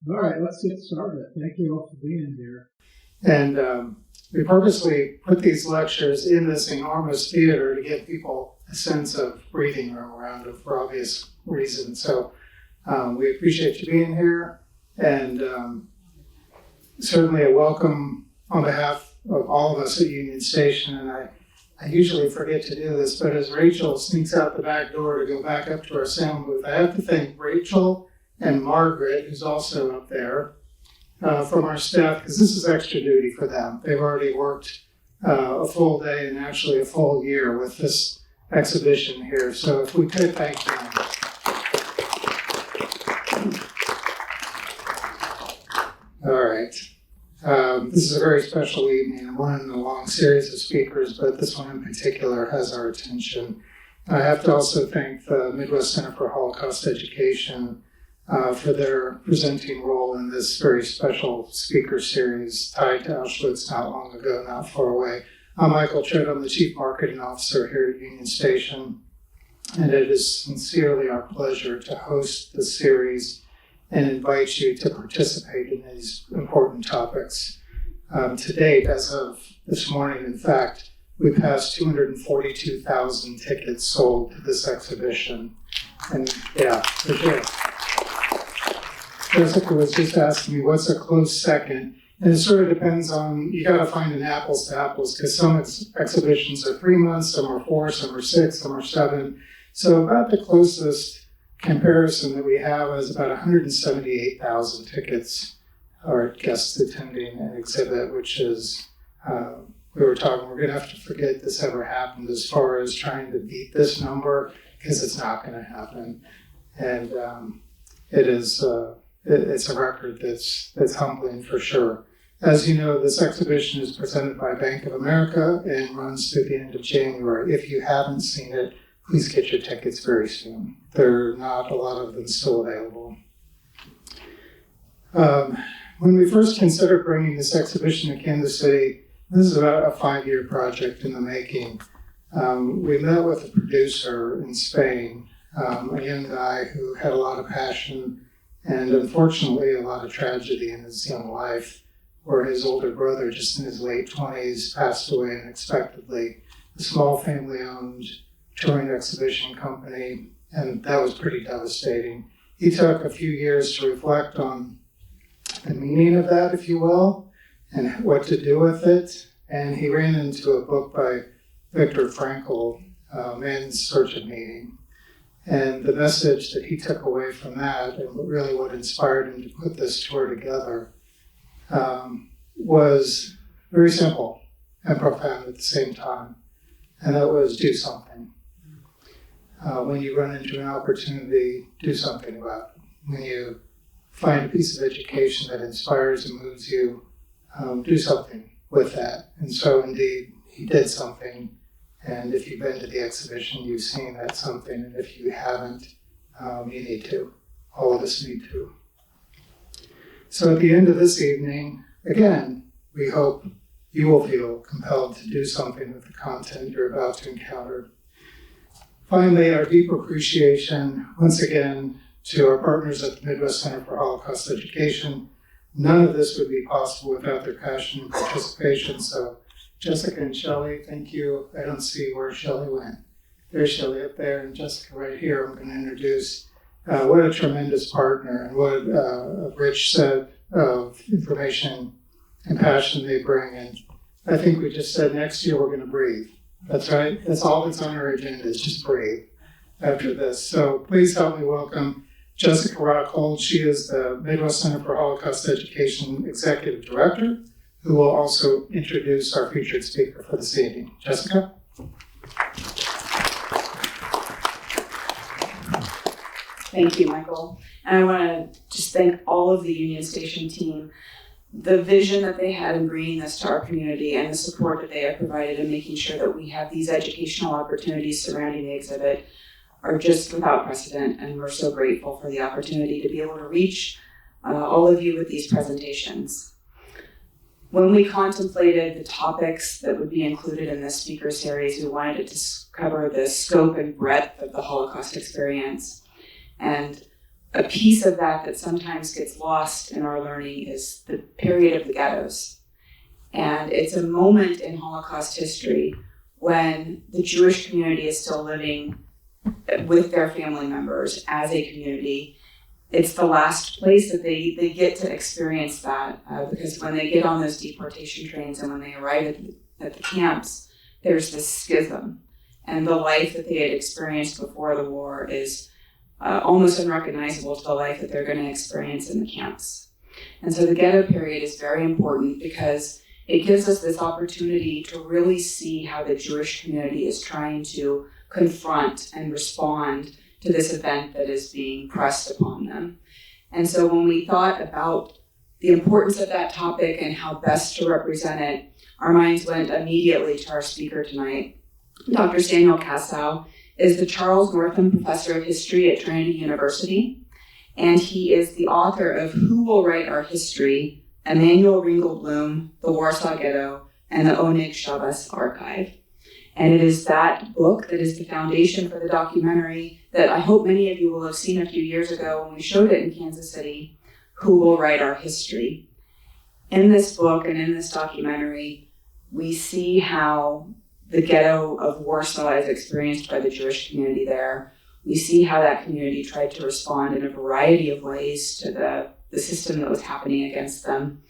All right, let's get started. Thank you all for being here. And we purposely put these lectures in this enormous theater to give people a sense of breathing room around it for obvious reasons. So we appreciate you being here, and certainly a welcome on behalf of all of us at Union Station. And I usually forget to do this, but as Rachel sneaks out the back door to go back up to our sound booth, I have to thank Rachel and Margaret, who's also up there, from our staff, because this is extra duty for them. They've already worked a full day and actually a full year with this exhibition here. So if we could thank them. All right. This is a very special evening, one in a long series of speakers, but this one in particular has our attention. I have to also thank the Midwest Center for Holocaust Education for their presenting role in this very special speaker series tied to Auschwitz not long ago, not far away. I'm Michael Tritt. I'm the Chief Marketing Officer here at Union Station, and it is sincerely our pleasure to host the series and invite you to participate in these important topics. To date, as of this morning, in fact, we passed 242,000 tickets sold to this exhibition. And yeah, for sure. Jessica was just asking me what's a close second, and it sort of depends on, you got to find an apples to apples, because some exhibitions are 3 months, some are 4, some are 6, some are 7. So about the closest comparison that we have is about 178,000 tickets or guests attending an exhibit, which is, we're going to have to forget this ever happened as far as trying to beat this number, because it's not going to happen. And it's a record that's humbling for sure. As you know, this exhibition is presented by Bank of America and runs through the end of January. If you haven't seen it, please get your tickets very soon. There are not a lot of them still available. When we first considered bringing this exhibition to Kansas City, this is about a 5-year project in the making. We met with a producer in Spain, a young guy who had a lot of passion and unfortunately a lot of tragedy in his young life, where his older brother, just in his late 20s, passed away unexpectedly. A small family-owned touring exhibition company, and that was pretty devastating. He took a few years to reflect on the meaning of that, if you will, and what to do with it. And he ran into a book by Viktor Frankl, Man's Search of Meaning. And the message that he took away from that, and really what inspired him to put this tour together, was very simple and profound at the same time. And that was do something. When you run into an opportunity, do something about it. When you find a piece of education that inspires and moves you, do something with that. And so indeed, he did something. And if you've been to the exhibition, you've seen that something. And if you haven't, you need to. All of us need to. So at the end of this evening, again, we hope you will feel compelled to do something with the content you're about to encounter. Finally, our deep appreciation, once again, to our partners at the Midwest Center for Holocaust Education. None of this would be possible without their passion and participation. So Jessica and Shelley, thank you. I don't see where Shelley went. There's Shelley up there and Jessica right here. I'm going to introduce what a tremendous partner and what a rich set of information and passion they bring. And I think we just said next year we're going to breathe. That's right. That's all that's on our agenda is just breathe after this. So please help me welcome Jessica Rockhold. She is the Midwest Center for Holocaust Education Executive Director, who will also introduce our featured speaker for this evening. Jessica? Thank you, Michael. And I want to just thank all of the Union Station team. The vision that they had in bringing this to our community and the support that they have provided in making sure that we have these educational opportunities surrounding the exhibit are just without precedent, and we're so grateful for the opportunity to be able to reach all of you with these presentations. When we contemplated the topics that would be included in this speaker series, we wanted it to cover the scope and breadth of the Holocaust experience. And a piece of that sometimes gets lost in our learning is the period of the ghettos. And it's a moment in Holocaust history when the Jewish community is still living with their family members as a community. It's the last place that they get to experience that, because when they get on those deportation trains and when they arrive at the camps, there's this schism. And the life that they had experienced before the war is almost unrecognizable to the life that they're going to experience in the camps. And so the ghetto period is very important because it gives us this opportunity to really see how the Jewish community is trying to confront and respond to this event that is being pressed upon them. And so when we thought about the importance of that topic and how best to represent it, our minds went immediately to our speaker tonight. Dr. Samuel Kassow is the Charles Northam Professor of History at Trinity University, and he is the author of Who Will Write Our History? Emanuel Ringelblum, the Warsaw Ghetto, and the Uranium Showers Archive. And it is that book that is the foundation for the documentary that I hope many of you will have seen a few years ago when we showed it in Kansas City, Who Will Write Our History? In this book and in this documentary, we see how the ghetto of Warsaw is experienced by the Jewish community there. We see how that community tried to respond in a variety of ways to the system that was happening against them.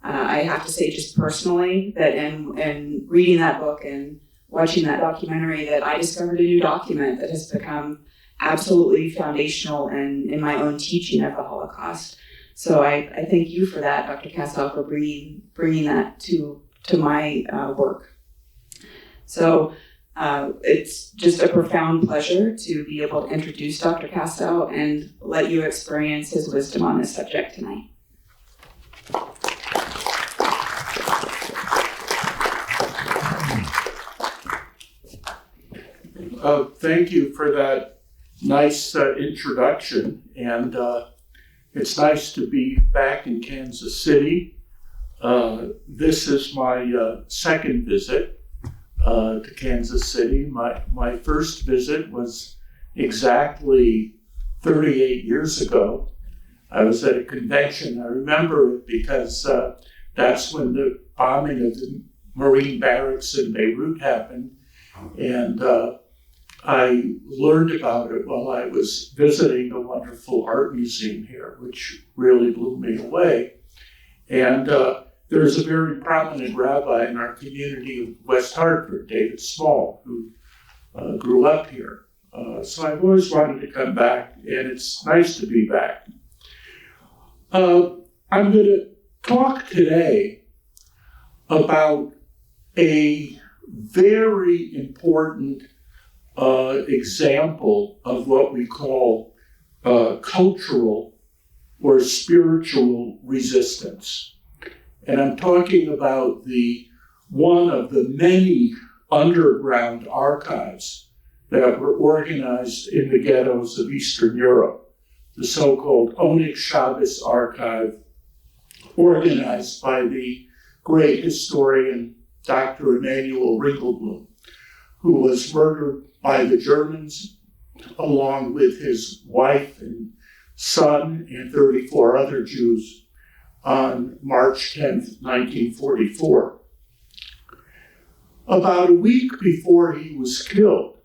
I have to say just personally that in reading that book and watching that documentary that I discovered a new document that has become absolutely foundational in my own teaching of the Holocaust. So I thank you for that, Dr. Kassow, for bringing that to my work. So it's just a profound pleasure to be able to introduce Dr. Kassow and let you experience his wisdom on this subject tonight. Thank you for that nice introduction, and it's nice to be back in Kansas City. This is my second visit to Kansas City. My first visit was exactly 38 years ago. I was at a convention. I remember it because that's when the bombing of the Marine barracks in Beirut happened, and I learned about it while I was visiting the wonderful art museum here, which really blew me away. And there's a very prominent rabbi in our community of West Hartford, David Small, who grew up here. So I've always wanted to come back, and it's nice to be back. I'm going to talk today about a very important example of what we call cultural or spiritual resistance. And I'm talking about one of the many underground archives that were organized in the ghettos of Eastern Europe, the so-called Uranium Showers Archive, organized by the great historian Dr. Emanuel Ringelblum, who was murdered by the Germans along with his wife and son and 34 other Jews on March 10th, 1944. About a week before he was killed,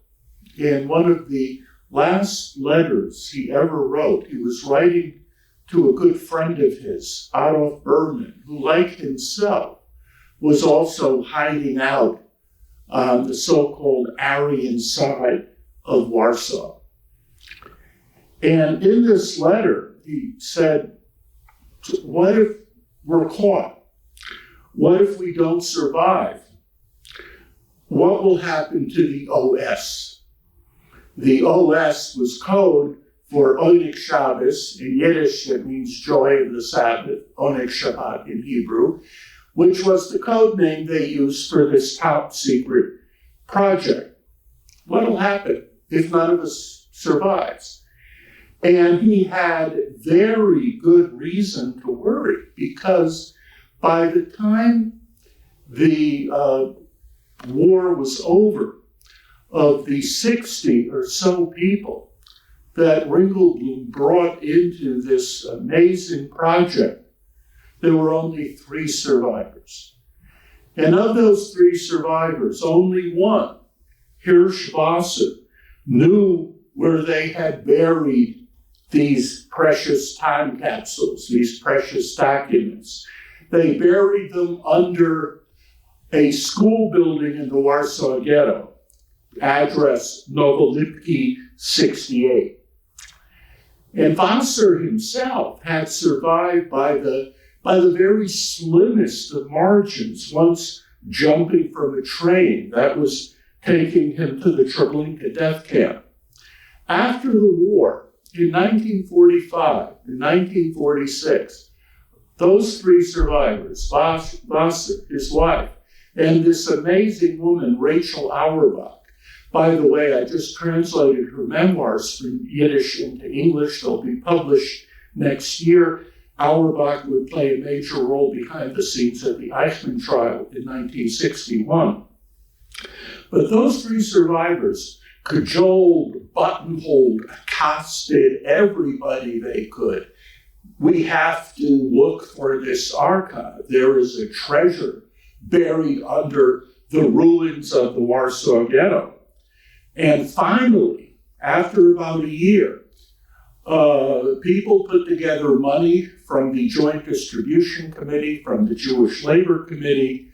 in one of the last letters he ever wrote, he was writing to a good friend of his, Adolf Berman, who, like himself, was also hiding out on the so-called Aryan side of Warsaw. And in this letter, he said, what if we're caught? What if we don't survive? What will happen to the OS? The OS was code for Onik Shabbos. In Yiddish, it means joy of the Sabbath, Onik Shabbat in Hebrew, which was the code name they used for this top secret project. What will happen if none of us survives? And he had very good reason to worry, because by the time the war was over, of the 60 or so people that Ringelblum brought into this amazing project, there were only 3 survivors. And of those 3 survivors, only one, Hirschwasser, knew where they had buried these precious time capsules, these precious documents. They buried them under a school building in the Warsaw Ghetto, address Nowolipki 68. And Wasser himself had survived by the very slimmest of margins, once jumping from a train that was taking him to the Treblinka death camp. After the war, in 1945 and 1946, those 3 survivors, Wasser, his wife, and this amazing woman, Rachel Auerbach. By the way, I just translated her memoirs from Yiddish into English. They'll be published next year. Auerbach would play a major role behind the scenes at the Eichmann trial in 1961. But those 3 survivors cajoled, buttonholed, accosted everybody they could. We have to look for this archive. There is a treasure buried under the ruins of the Warsaw Ghetto. And finally, after about a year, people put together money from the Joint Distribution Committee, from the Jewish Labor Committee,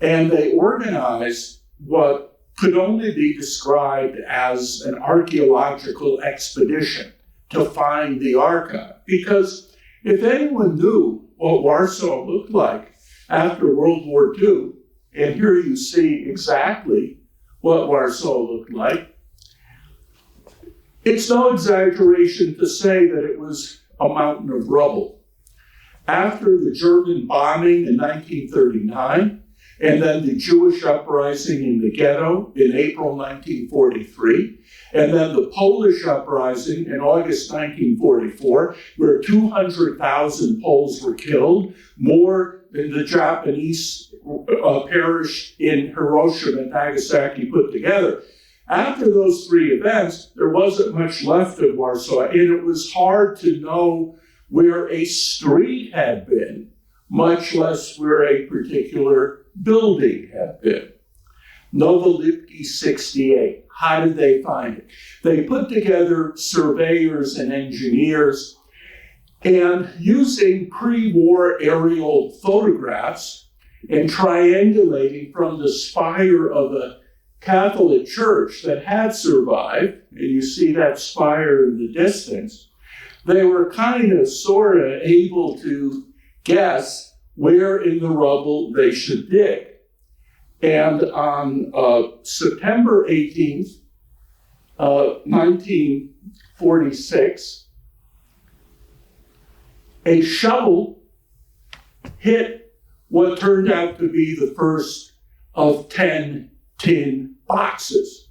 and they organized what could only be described as an archaeological expedition to find the archive. Because if anyone knew what Warsaw looked like after World War II, and here you see exactly what Warsaw looked like, it's no exaggeration to say that it was a mountain of rubble. After the German bombing in 1939, and then the Jewish uprising in the ghetto in April 1943, and then the Polish uprising in August 1944, where 200,000 Poles were killed, more than the Japanese perished in Hiroshima and Nagasaki put together. After those 3 events, there wasn't much left of Warsaw, and it was hard to know where a street had been, much less where a particular building had been. Nowolipki 68. How did they find it? They put together surveyors and engineers, and using pre-war aerial photographs and triangulating from the spire of a Catholic church that had survived, and you see that spire in the distance, they were kind of sort of able to guess where in the rubble they should dig. And on September 18th, 1946, a shovel hit what turned out to be the first of 10 tin boxes.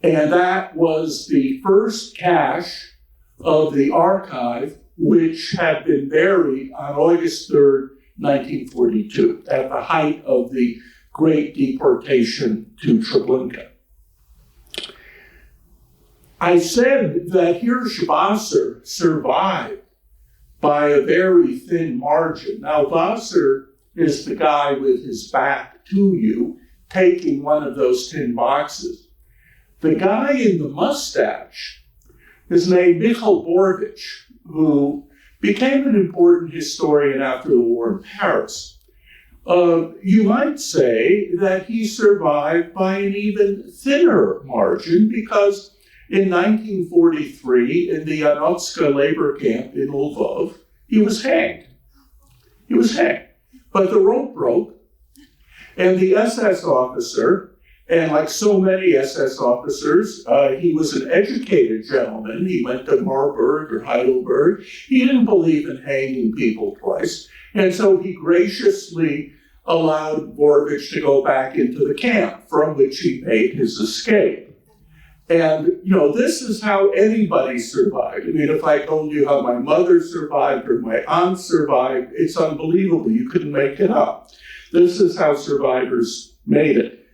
And that was the first cache of the archive, which had been buried on August 3rd, 1942, at the height of the Great Deportation to Treblinka. I said that Hirschwasser survived by a very thin margin. Now, Wasser is the guy with his back to you, taking one of those tin boxes. The guy in the mustache is named Michal Borvich, who became an important historian after the war in Paris. You might say that he survived by an even thinner margin, because in 1943, in the Janocka labor camp in Lvov, he was hanged. He was hanged. But the rope broke, and the SS officer, and like so many SS officers, he was an educated gentleman. He went to Marburg or Heidelberg. He didn't believe in hanging people twice. And so he graciously allowed Borvich to go back into the camp, from which he made his escape. And, this is how anybody survived. I mean, if I told you how my mother survived or my aunt survived, it's unbelievable. You couldn't make it up. This is how survivors made it.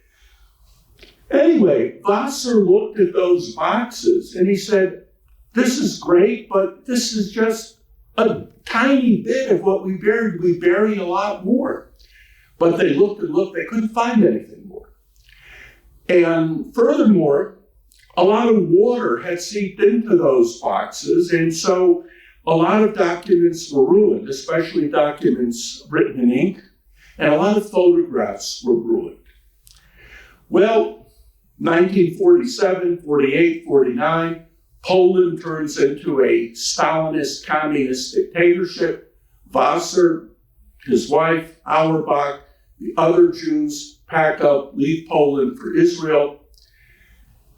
Anyway, Wasser looked at those boxes and he said, this is great, but this is just a tiny bit of what we buried. We buried a lot more. But they looked and looked, they couldn't find anything more. And furthermore, a lot of water had seeped into those boxes, and so a lot of documents were ruined, especially documents written in ink, and a lot of photographs were ruined. Well, 1947, 48, 49, Poland turns into a Stalinist communist dictatorship. Wasser, his wife, Auerbach, the other Jews pack up, leave Poland for Israel.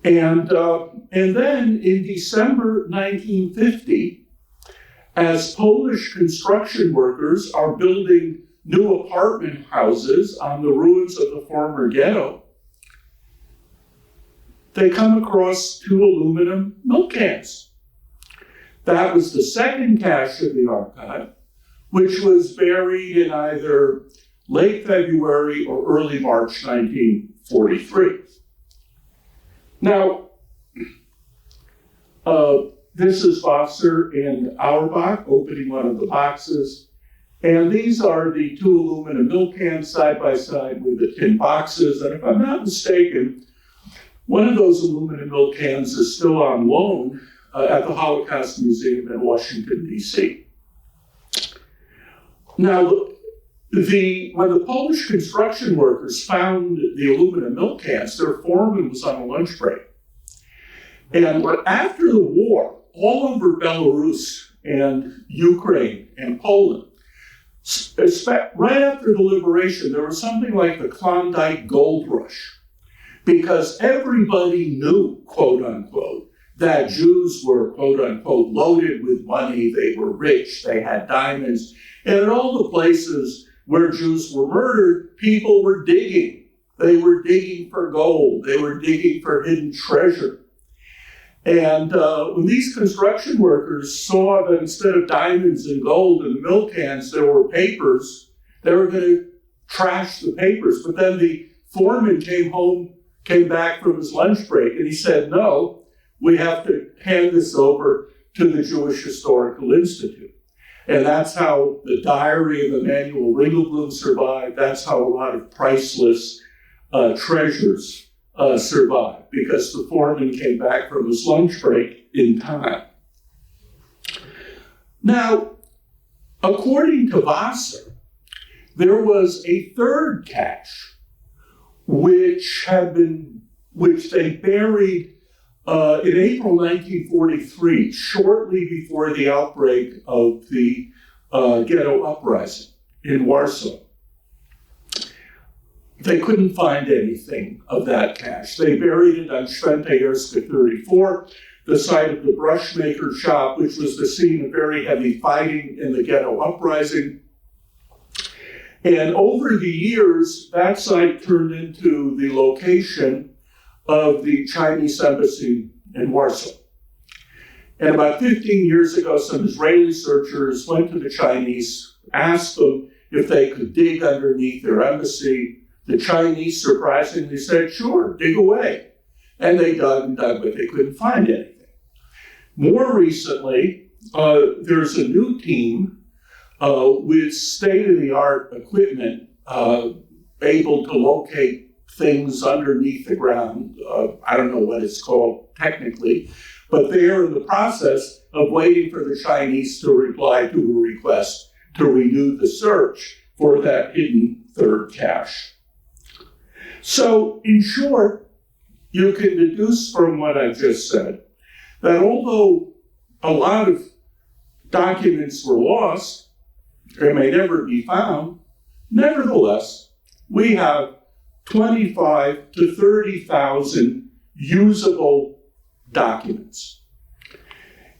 And then in December 1950, as Polish construction workers are building new apartment houses on the ruins of the former ghetto, they come across 2 aluminum milk cans. That was the second cache of the archive, which was buried in either late February or early March 1943. Now, this is Wasser and Auerbach opening one of the boxes, and these are the 2 aluminum milk cans side by side with the tin boxes, and if I'm not mistaken, one of those aluminum milk cans is still on loan at the Holocaust Museum in Washington, D.C. Now, when the Polish construction workers found the aluminum milk cans, their foreman was on a lunch break. And after the war, all over Belarus and Ukraine and Poland, right after the liberation, there was something like the Klondike Gold Rush, because everybody knew, quote unquote, that Jews were, quote unquote, loaded with money, they were rich, they had diamonds, and in all the places where Jews were murdered, people were digging. They were digging for gold. They were digging for hidden treasure. And when these construction workers saw that instead of diamonds and gold in the milk cans, there were papers, they were going to trash the papers. But then the foreman came back from his lunch break, and he said, no, we have to hand this over to the Jewish Historical Institute. And that's how the diary of Emanuel Ringelblum survived. That's how a lot of priceless treasures survived, because the foreman came back from his lunch break in time. Now, according to Wasser, there was a third cache, which they buried in April 1943, shortly before the outbreak of the Ghetto uprising in Warsaw. They couldn't find anything of that cache. They buried it on Świętojarskie 34, the site of the brushmaker shop, which was the scene of very heavy fighting in the Ghetto uprising. And over the years, that site turned into the location of the Chinese embassy in Warsaw. And about 15 years ago, some Israeli searchers went to the Chinese, asked them if they could dig underneath their embassy. The Chinese surprisingly said, sure, dig away. And they dug and dug, but they couldn't find anything. More recently, there's a new team with state-of-the-art equipment able to locate things underneath the ground. I don't know what it's called technically, but they're in the process of waiting for the Chinese to reply to a request to renew the search for that hidden third cache. So, in short, you can deduce from what I've just said that although a lot of documents were lost or may never be found, nevertheless, we have 25 to 30,000 usable documents.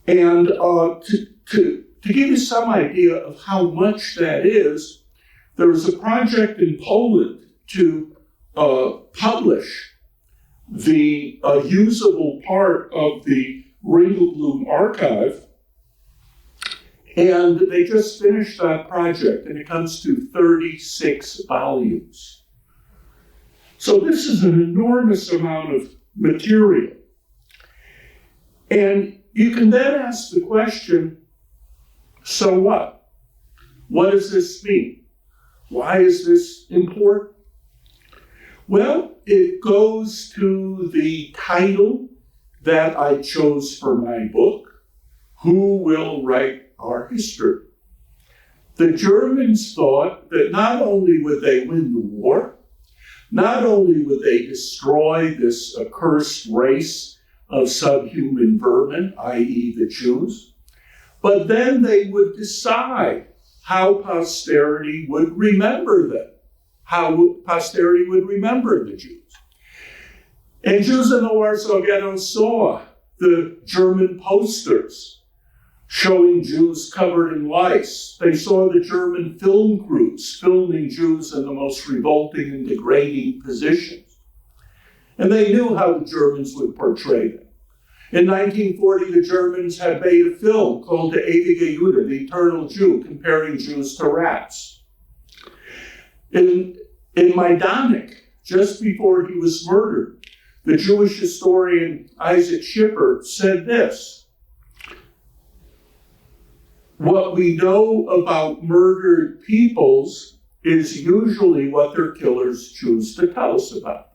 And to give you some idea of how much that is, there was a project in Poland to publish the usable part of the Ringelblum archive, and they just finished that project, and it comes to 36 volumes. So this is an enormous amount of material. And you can then ask the question, so what? What does this mean? Why is this important? Well, it goes to the title that I chose for my book, Who Will Write Our History? The Germans thought that not only would they win the war, not only would they destroy this accursed race of subhuman vermin, i.e. the Jews, but then they would decide how posterity would remember them, how posterity would remember the Jews. And Jews in the Warsaw Ghetto saw the German posters showing Jews covered in lice. They saw the German film crews filming Jews in the most revolting and degrading positions. And they knew how the Germans would portray them. In 1940, the Germans had made a film called the Ewige Jude, the Eternal Jew, comparing Jews to rats. In Majdanek, just before he was murdered, the Jewish historian Isaac Schipper said this: what we know about murdered peoples is usually what their killers choose to tell us about.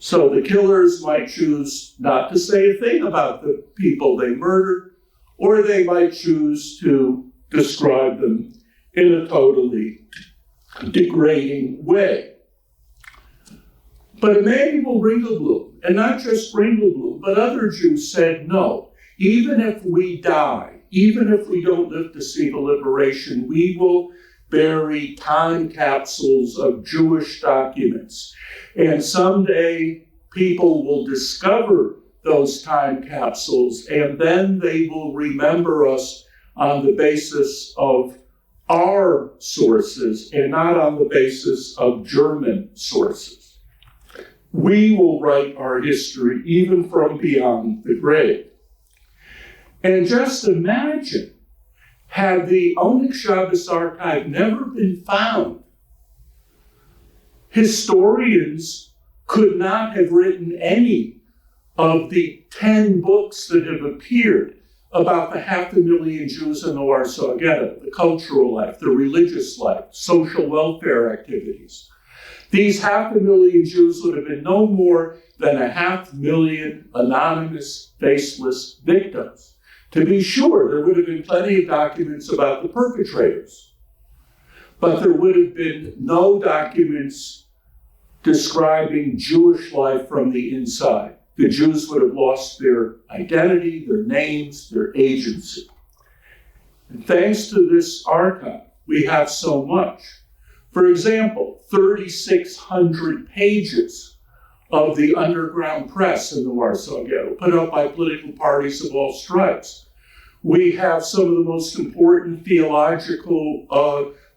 So the killers might choose not to say a thing about the people they murdered, or they might choose to describe them in a totally degrading way. But Emanuel Ringelblum, and not just Ringelblum, but other Jews said, no, even if we die, even if we don't live to see the liberation, we will bury time capsules of Jewish documents. And someday people will discover those time capsules, and then they will remember us on the basis of our sources and not on the basis of German sources. We will write our history even from beyond the grave. And just imagine, had the Onyx Shabbos archive never been found, historians could not have written any of the 10 books that have appeared about the 500,000 Jews in the Warsaw Ghetto, the cultural life, the religious life, social welfare activities. These 500,000 Jews would have been no more than 500,000 anonymous, faceless victims. To be sure, there would have been plenty of documents about the perpetrators, but there would have been no documents describing Jewish life from the inside. The Jews would have lost their identity, their names, their agency. And thanks to this archive, we have so much. For example, 3,600 pages of the underground press in the Warsaw Ghetto, put up by political parties of all stripes. We have some of the most important theological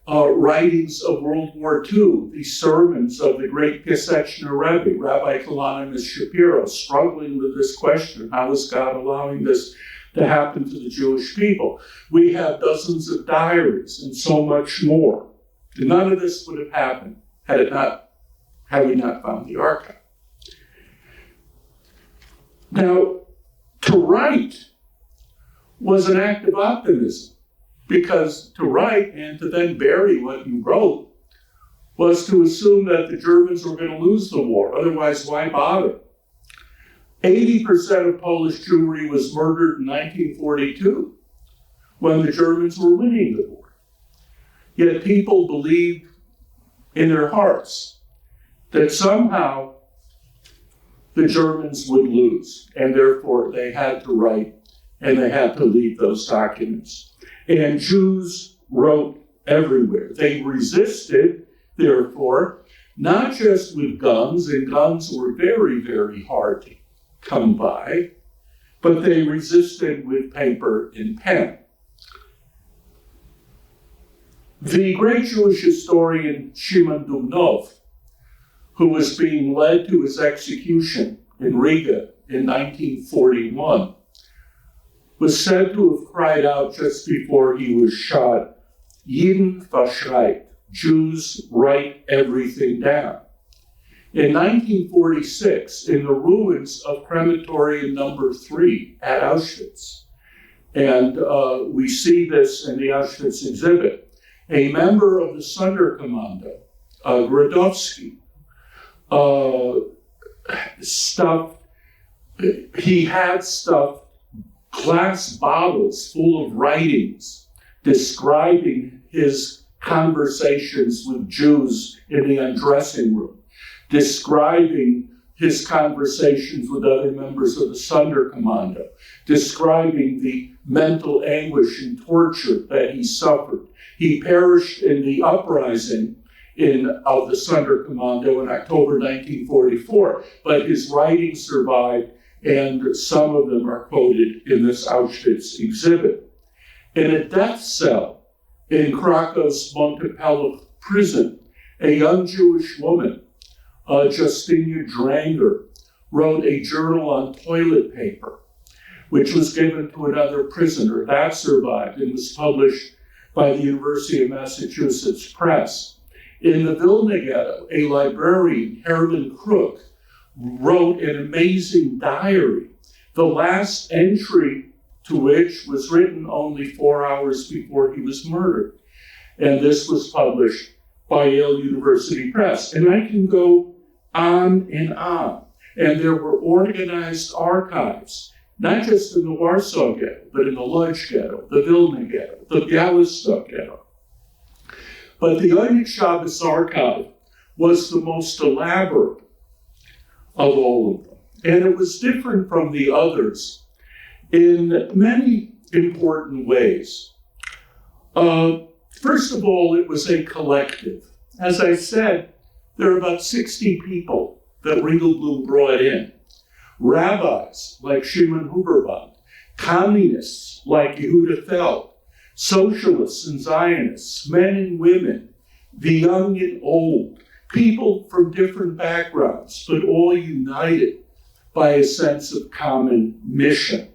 writings of World War II, the sermons of the great Piaseczna Rebbe, Rabbi Kalanimus Shapiro, struggling with this question: how is God allowing this to happen to the Jewish people? We have dozens of diaries and so much more. None of this would have happened had we not found the archive. Now, to write was an act of optimism, because to write and to then bury what you wrote was to assume that the Germans were going to lose the war. Otherwise, why bother? 80% of Polish Jewry was murdered in 1942 when the Germans were winning the war. Yet people believed in their hearts that somehow the Germans would lose, and therefore they had to write and they had to leave those documents. And Jews wrote everywhere. They resisted, therefore, not just with guns, and guns were very, very hard to come by, but they resisted with paper and pen. The great Jewish historian Shimon Dubnov, who was being led to his execution in Riga in 1941, was said to have cried out just before he was shot, "Jeden verschreibt," Jews write everything down. In 1946, in the ruins of crematorium number 3 at Auschwitz, and we see this in the Auschwitz exhibit, a member of the Sonderkommando, Gradowski, he had stuffed glass bottles full of writings describing his conversations with Jews in the undressing room, describing his conversations with other members of the Sonderkommando, describing the mental anguish and torture that he suffered. He perished in the uprising of the Sonderkommando in October 1944, but his writings survived, and some of them are quoted in this Auschwitz exhibit. In a death cell in Krakow's Montepello prison, a young Jewish woman, Justyna Dranger, wrote a journal on toilet paper, which was given to another prisoner. That survived and was published by the University of Massachusetts Press. In the Vilna Ghetto, a librarian, Herman Crook, wrote an amazing diary, the last entry to which was written only 4 hours before he was murdered. And this was published by Yale University Press. And I can go on and on. And there were organized archives, not just in the Warsaw Ghetto, but in the Lodz Ghetto, the Vilna Ghetto, the Białystok Ghetto. But the Onyx Shabbos archive was the most elaborate of all of them. And it was different from the others in many important ways. First of all, it was a collective. As I said, there are about 60 people that Ringelblum brought in. Rabbis like Shimon Huberband, communists like Yehuda Feld, socialists and Zionists, men and women, the young and old, people from different backgrounds, but all united by a sense of common mission.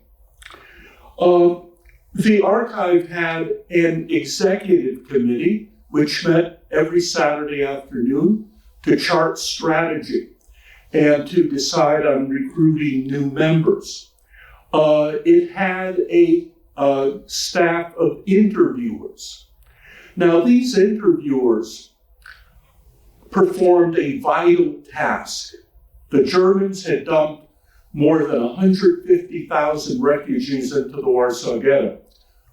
The archive had an executive committee which met every Saturday afternoon to chart strategy and to decide on recruiting new members. It had a staff of interviewers. Now, these interviewers performed a vital task. The Germans had dumped more than 150,000 refugees into the Warsaw Ghetto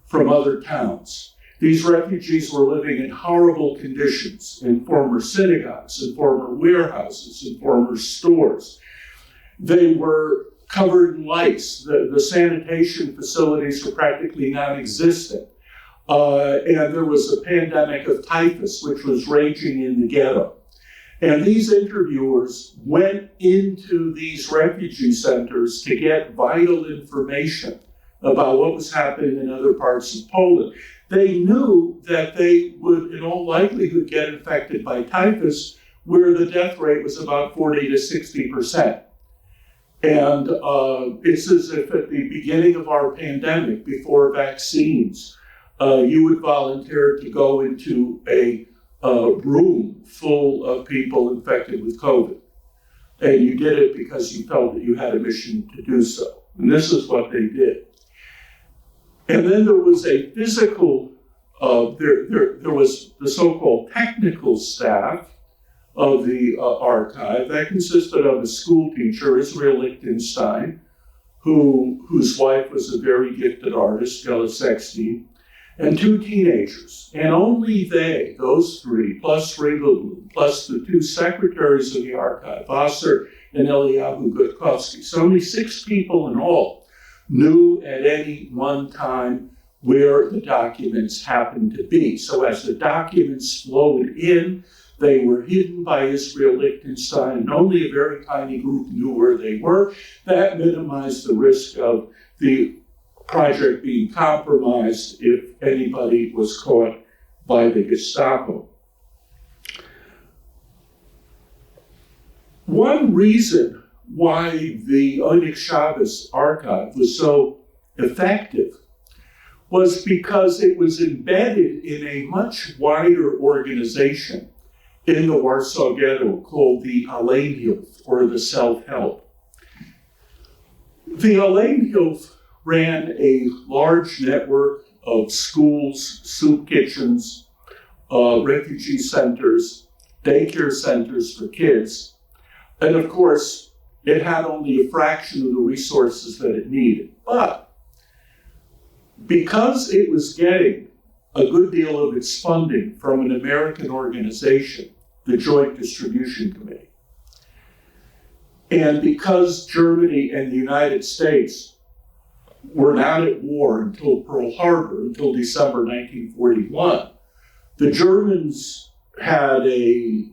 from other towns. These refugees were living in horrible conditions in former synagogues, in former warehouses, in former stores. They were covered in lice. The sanitation facilities were practically non-existent. And there was a pandemic of typhus, which was raging in the ghetto. And these interviewers went into these refugee centers to get vital information about what was happening in other parts of Poland. They knew that they would, in all likelihood, get infected by typhus, where the death rate was about 40 to 60%. And it's as if at the beginning of our pandemic, before vaccines, you would volunteer to go into a room full of people infected with COVID. And you did it because you felt that you had a mission to do so. And this is what they did. And then there was a physical, there was the so-called technical staff of the archive that consisted of a school teacher, Israel Lichtenstein, whose wife was a very gifted artist, Gela Sexton, and 2 teenagers. And only they, those 3, plus Ringelblum, plus the 2 secretaries of the archive, Vassar and Eliyahu Gutkovsky. So only 6 people in all knew at any one time where the documents happened to be. So as the documents flowed in, they were hidden by Israel Lichtenstein, and only a very tiny group knew where they were. That minimized the risk of the project being compromised if anybody was caught by the Gestapo. One reason why the Onyx Shabbos archive was so effective was because it was embedded in a much wider organization in the Warsaw Ghetto called the Hallel, or the self-help. The Hallel ran a large network of schools, soup kitchens, refugee centers, daycare centers for kids. And of course, it had only a fraction of the resources that it needed. But because it was getting a good deal of its funding from an American organization, the Joint Distribution Committee, and because Germany and the United States were not at war until Pearl Harbor, until December 1941, the Germans had a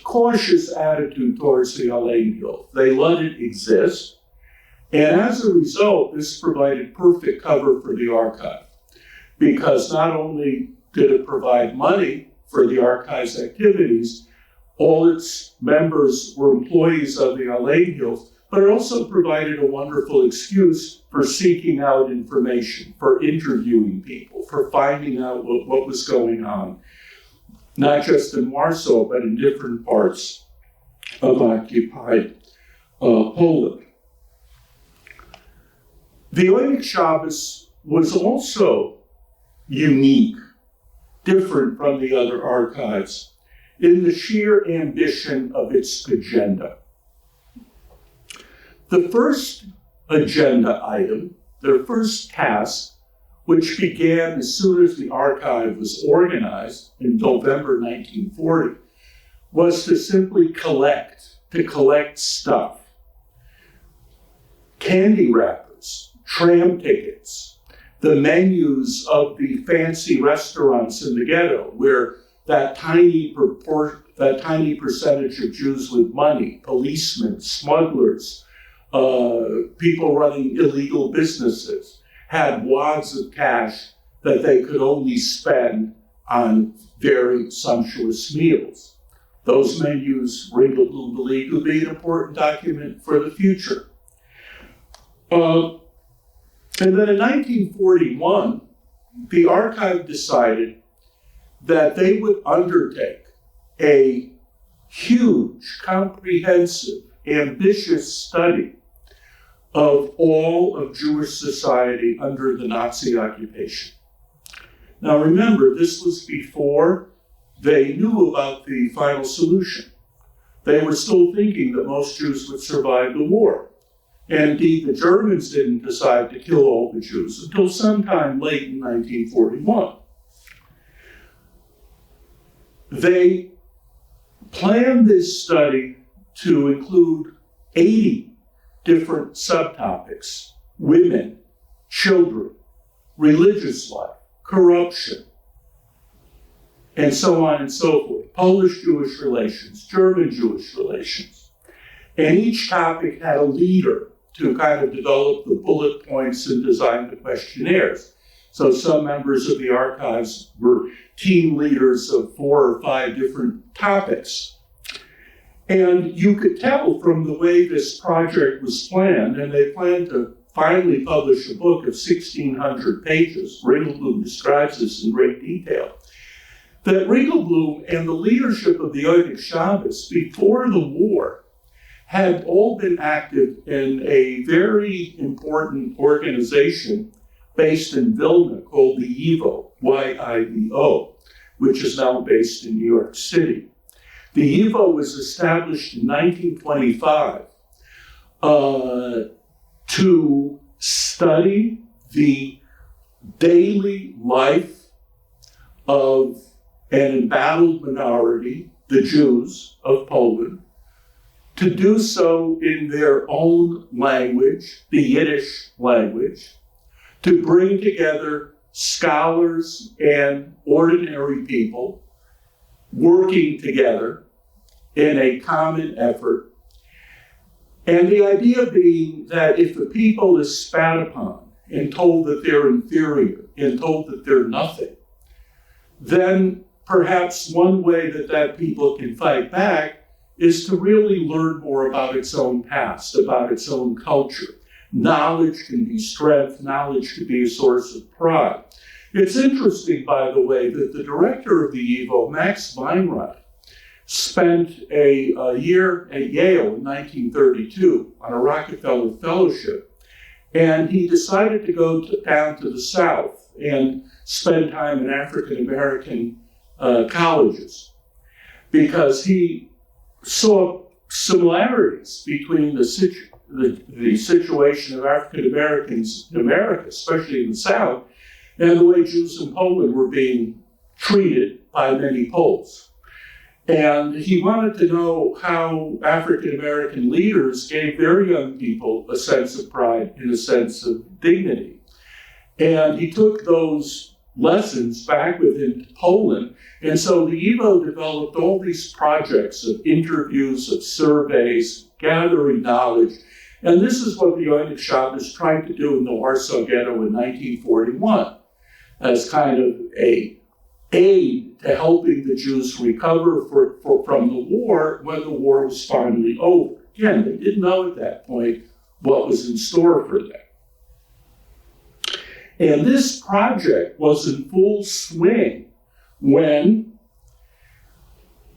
cautious attitude towards the Hallel. They let it exist, and as a result, this provided perfect cover for the archive, because not only did it provide money for the archive's activities, all its members were employees of the Hallel, but it also provided a wonderful excuse for seeking out information, for interviewing people, for finding out what was going on, not just in Warsaw, but in different parts of occupied Poland. The Uranium Showers was also unique, different from the other archives, in the sheer ambition of its agenda. The first agenda item, their first task, which began as soon as the archive was organized in November 1940, was to simply collect stuff. Candy wrappers, tram tickets, the menus of the fancy restaurants in the ghetto, where that tiny percentage of Jews with money, policemen, smugglers, people running illegal businesses, had wads of cash that they could only spend on very sumptuous meals. Those menus, Ringelblum believed, would be an important document for the future. And then in 1941, the archive decided that they would undertake a huge, comprehensive, ambitious study of all of Jewish society under the Nazi occupation. Now remember, this was before they knew about the final solution. They were still thinking that most Jews would survive the war. And indeed, the Germans didn't decide to kill all the Jews until sometime late in 1941. They planned this study to include 80 different subtopics: women, children, religious life, corruption, and so on and so forth. Polish-Jewish relations, German-Jewish relations. And each topic had a leader to kind of develop the bullet points and design the questionnaires. So some members of the archives were team leaders of 4 or 5 different topics. And you could tell from the way this project was planned, and they planned to finally publish a book of 1,600 pages. Ringelblum describes this in great detail. That Ringelblum and the leadership of the Uranium Showers before the war had all been active in a very important organization based in Vilna called the YIBO, Y-I-B-O, which is now based in New York City. The YIBO was established in 1925 to study the daily life of an embattled minority, the Jews of Poland, to do so in their own language, the Yiddish language, to bring together scholars and ordinary people working together in a common effort. And the idea being that if the people is spat upon and told that they're inferior and told that they're nothing, then perhaps one way that that people can fight back is to really learn more about its own past, about its own culture. Knowledge can be strength, knowledge can be a source of pride. It's interesting, by the way, that the director of the YIBO, Max Weinreich, spent a year at Yale in 1932 on a Rockefeller Fellowship, and he decided to go down to the South and spend time in African American colleges, because he saw similarities between the situation of African Americans in America, especially in the South, and the way Jews in Poland were being treated by many Poles. And he wanted to know how African American leaders gave their young people a sense of pride and a sense of dignity. And he took those lessons back with him to Poland. And so the YIBO developed all these projects of interviews, of surveys, gathering knowledge. And this is what the Uranium Showers tried to do in the Warsaw Ghetto in 1941 as kind of a aid to helping the Jews recover from the war when the war was finally over. Again, they didn't know at that point what was in store for them. And this project was in full swing when,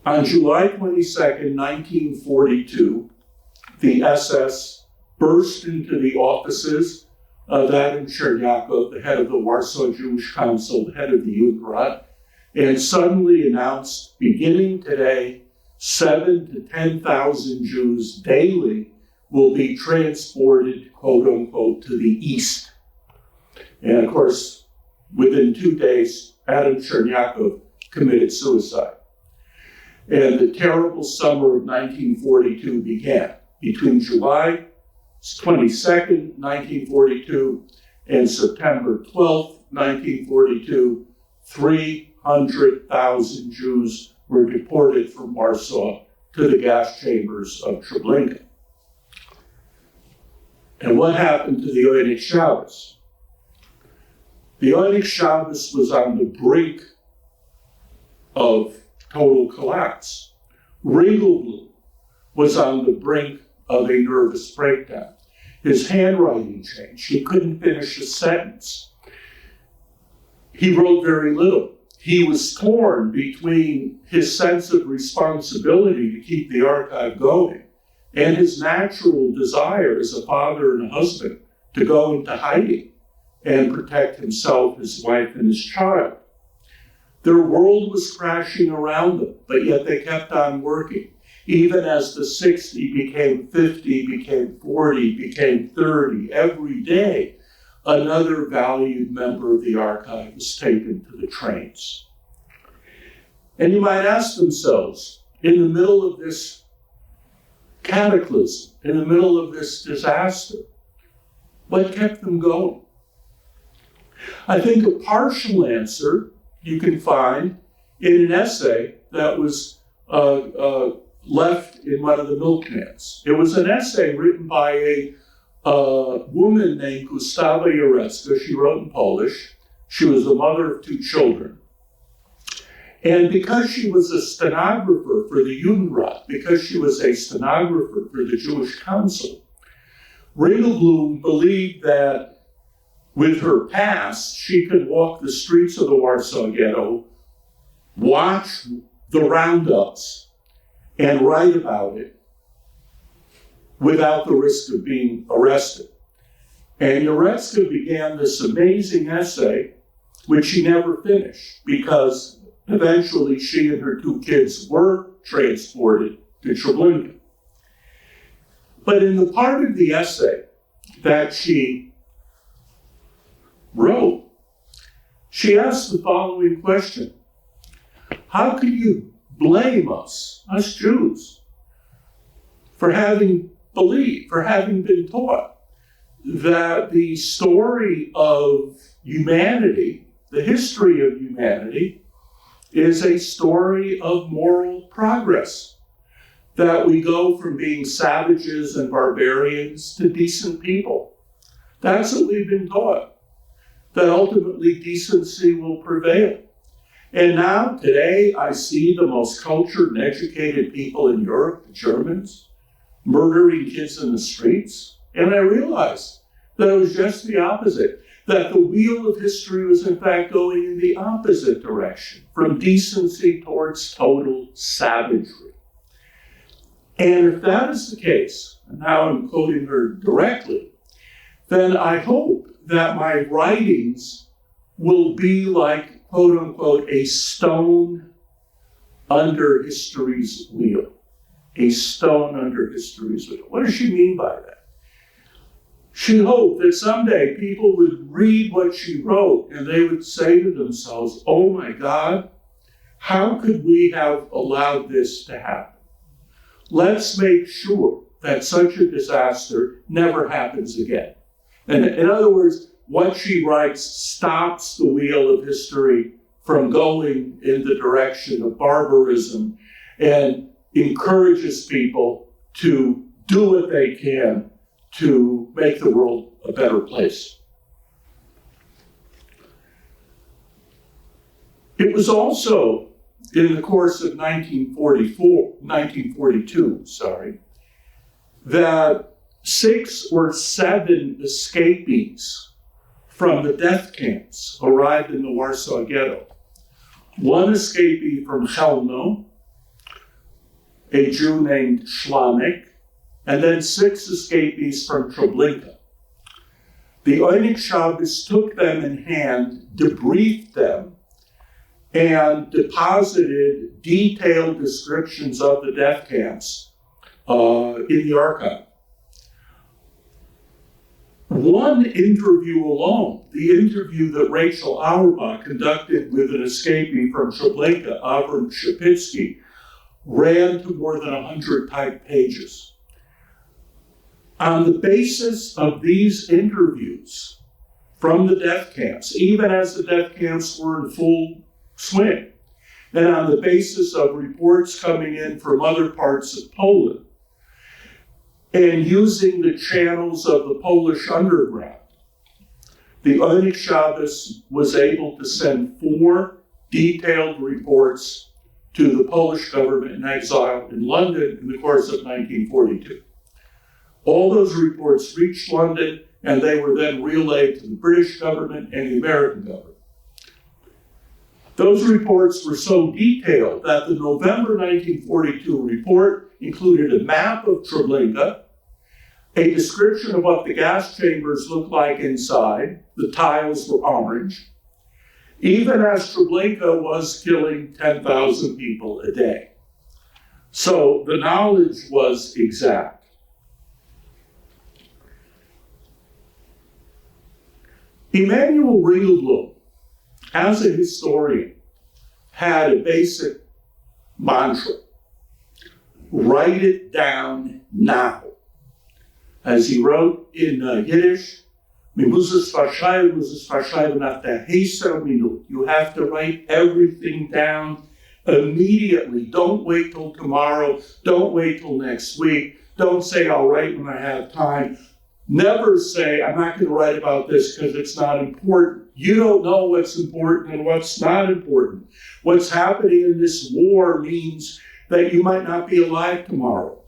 on July 22nd, 1942, the SS burst into the offices of Adam Chernyakov, the head of the Warsaw Jewish Council, the head of the Judenrat, and suddenly announced, beginning today, 7,000 to 10,000 Jews daily will be transported, quote unquote, to the east. And of course, within 2 days, Adam Chernyakov committed suicide. And the terrible summer of 1942 began. Between July 22nd, 1942, and September 12th, 1942, 300,000 Jews were deported from Warsaw to the gas chambers of Treblinka. And what happened to the Uranium Showers? The Uranium Showers was on the brink of total collapse. Ringelblum was on the brink of a nervous breakdown. His handwriting changed. He couldn't finish a sentence. He wrote very little. He was torn between his sense of responsibility to keep the archive going and his natural desire as a father and a husband to go into hiding and protect himself, his wife, and his child. Their world was crashing around them, but yet they kept on working. Even as the 60 became 50, became 40, became 30, every day, another valued member of the archive was taken to the trains. And you might ask themselves, in the middle of this cataclysm, in the middle of this disaster, what kept them going? I think a partial answer you can find in an essay that was left in one of the milk cans. It was an essay written by a woman named Gustawa Jarecka. She wrote in Polish. She was the mother of 2 children. And because she was a stenographer for the Judenrat, because she was a stenographer for the Jewish Council, Ringelblum believed that with her past, she could walk the streets of the Warsaw Ghetto, watch the roundups, and write about it without the risk of being arrested. And Jarecka began this amazing essay, which she never finished, because eventually she and her 2 kids were transported to Treblinka. But in the part of the essay that she wrote, she asked the following question: how can you blame us Jews, for having believed, for having been taught that the story of humanity, the history of humanity, is a story of moral progress, that we go from being savages and barbarians to decent people? That's what we've been taught, that ultimately decency will prevail. And now, today, I see the most cultured and educated people in Europe, the Germans, murdering kids in the streets, and I realize that it was just the opposite, that the wheel of history was in fact going in the opposite direction, from decency towards total savagery. And if that is the case, and now I'm quoting her directly, then I hope that my writings will be like, quote unquote, a stone under history's wheel. A stone under history's wheel. What does she mean by that? She hoped that someday people would read what she wrote and they would say to themselves, oh my God, how could we have allowed this to happen? Let's make sure that such a disaster never happens again. And in other words, what she writes stops the wheel of history from going in the direction of barbarism and encourages people to do what they can to make the world a better place. It was also in the course of 1942, that 6 or 7 escapees from the death camps arrived in the Warsaw Ghetto. One escapee from Chelmno, a Jew named Szlamek, and then 6 escapees from Treblinka. The Uranium Showers took them in hand, debriefed them, and deposited detailed descriptions of the death camps in the archive. One interview alone, the interview that Rachel Auerbach conducted with an escapee from Treblinka, Avram Shapitsky, ran to more than 100 typed pages. On the basis of these interviews from the death camps, even as the death camps were in full swing, and on the basis of reports coming in from other parts of Poland, and using the channels of the Polish underground, the Uranium Showers was able to send 4 detailed reports to the Polish government in exile in London in the course of 1942. All those reports reached London, and they were then relayed to the British government and the American government. Those reports were so detailed that the November 1942 report included a map of Treblinka, a description of what the gas chambers looked like inside. The tiles were orange, even as Treblinka was killing 10,000 people a day. So the knowledge was exact. Emanuel Ringelblum, as a historian, had a basic mantra: write it down now. As he wrote in Yiddish, you have to write everything down immediately. Don't wait till tomorrow. Don't wait till next week. Don't say, I'll write when I have time. Never say, I'm not going to write about this because it's not important. You don't know what's important and what's not important. What's happening in this war means that you might not be alive tomorrow,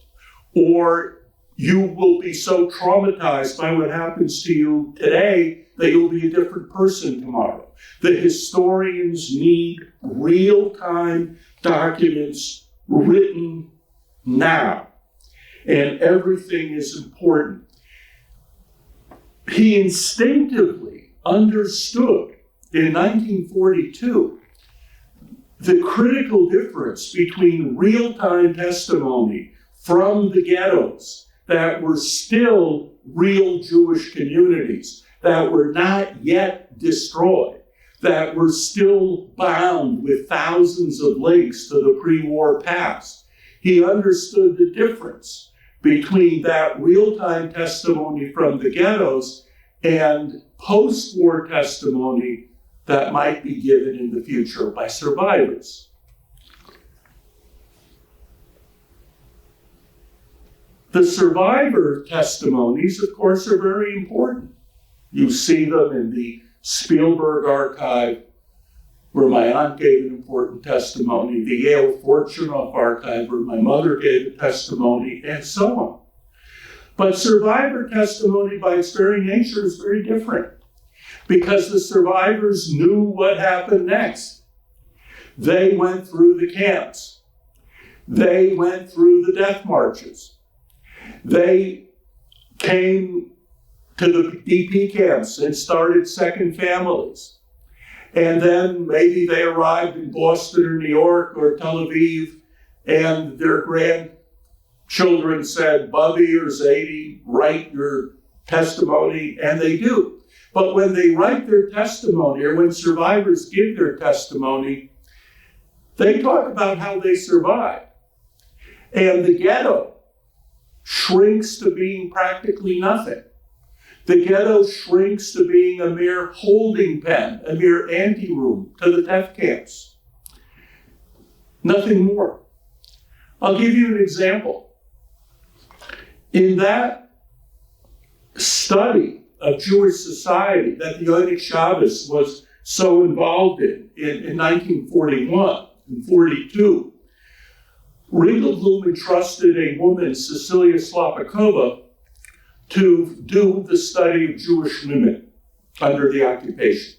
or you will be so traumatized by what happens to you today that you'll be a different person tomorrow. The historians need real-time documents written now, and everything is important. He instinctively understood in 1942 the critical difference between real-time testimony from the ghettos that were still real Jewish communities, that were not yet destroyed, that were still bound with thousands of links to the pre-war past. He understood the difference between that real-time testimony from the ghettos and post-war testimony that might be given in the future by survivors. The survivor testimonies, of course, are very important. You see them in the Spielberg archive, where my aunt gave an important testimony, the Yale Fortunoff archive, where my mother gave a testimony, and so on. But survivor testimony, by its very nature, is very different, because the survivors knew what happened next. They went through the camps. They went through the death marches. They came to the DP camps and started second families. And then maybe they arrived in Boston or New York or Tel Aviv, and their grandchildren said, Bubby or Zadie, write your testimony, and they do. But when they write their testimony, or when survivors give their testimony, they talk about how they survived. And the ghetto shrinks to being practically nothing. The ghetto shrinks to being a mere holding pen, a mere anteroom to the death camps. Nothing more. I'll give you an example. In that study of Jewish society that the Uranium Showers was so involved in 1941 and 42, Ringelblum entrusted a woman, Cecilia Slopakova, to do the study of Jewish women under the occupation.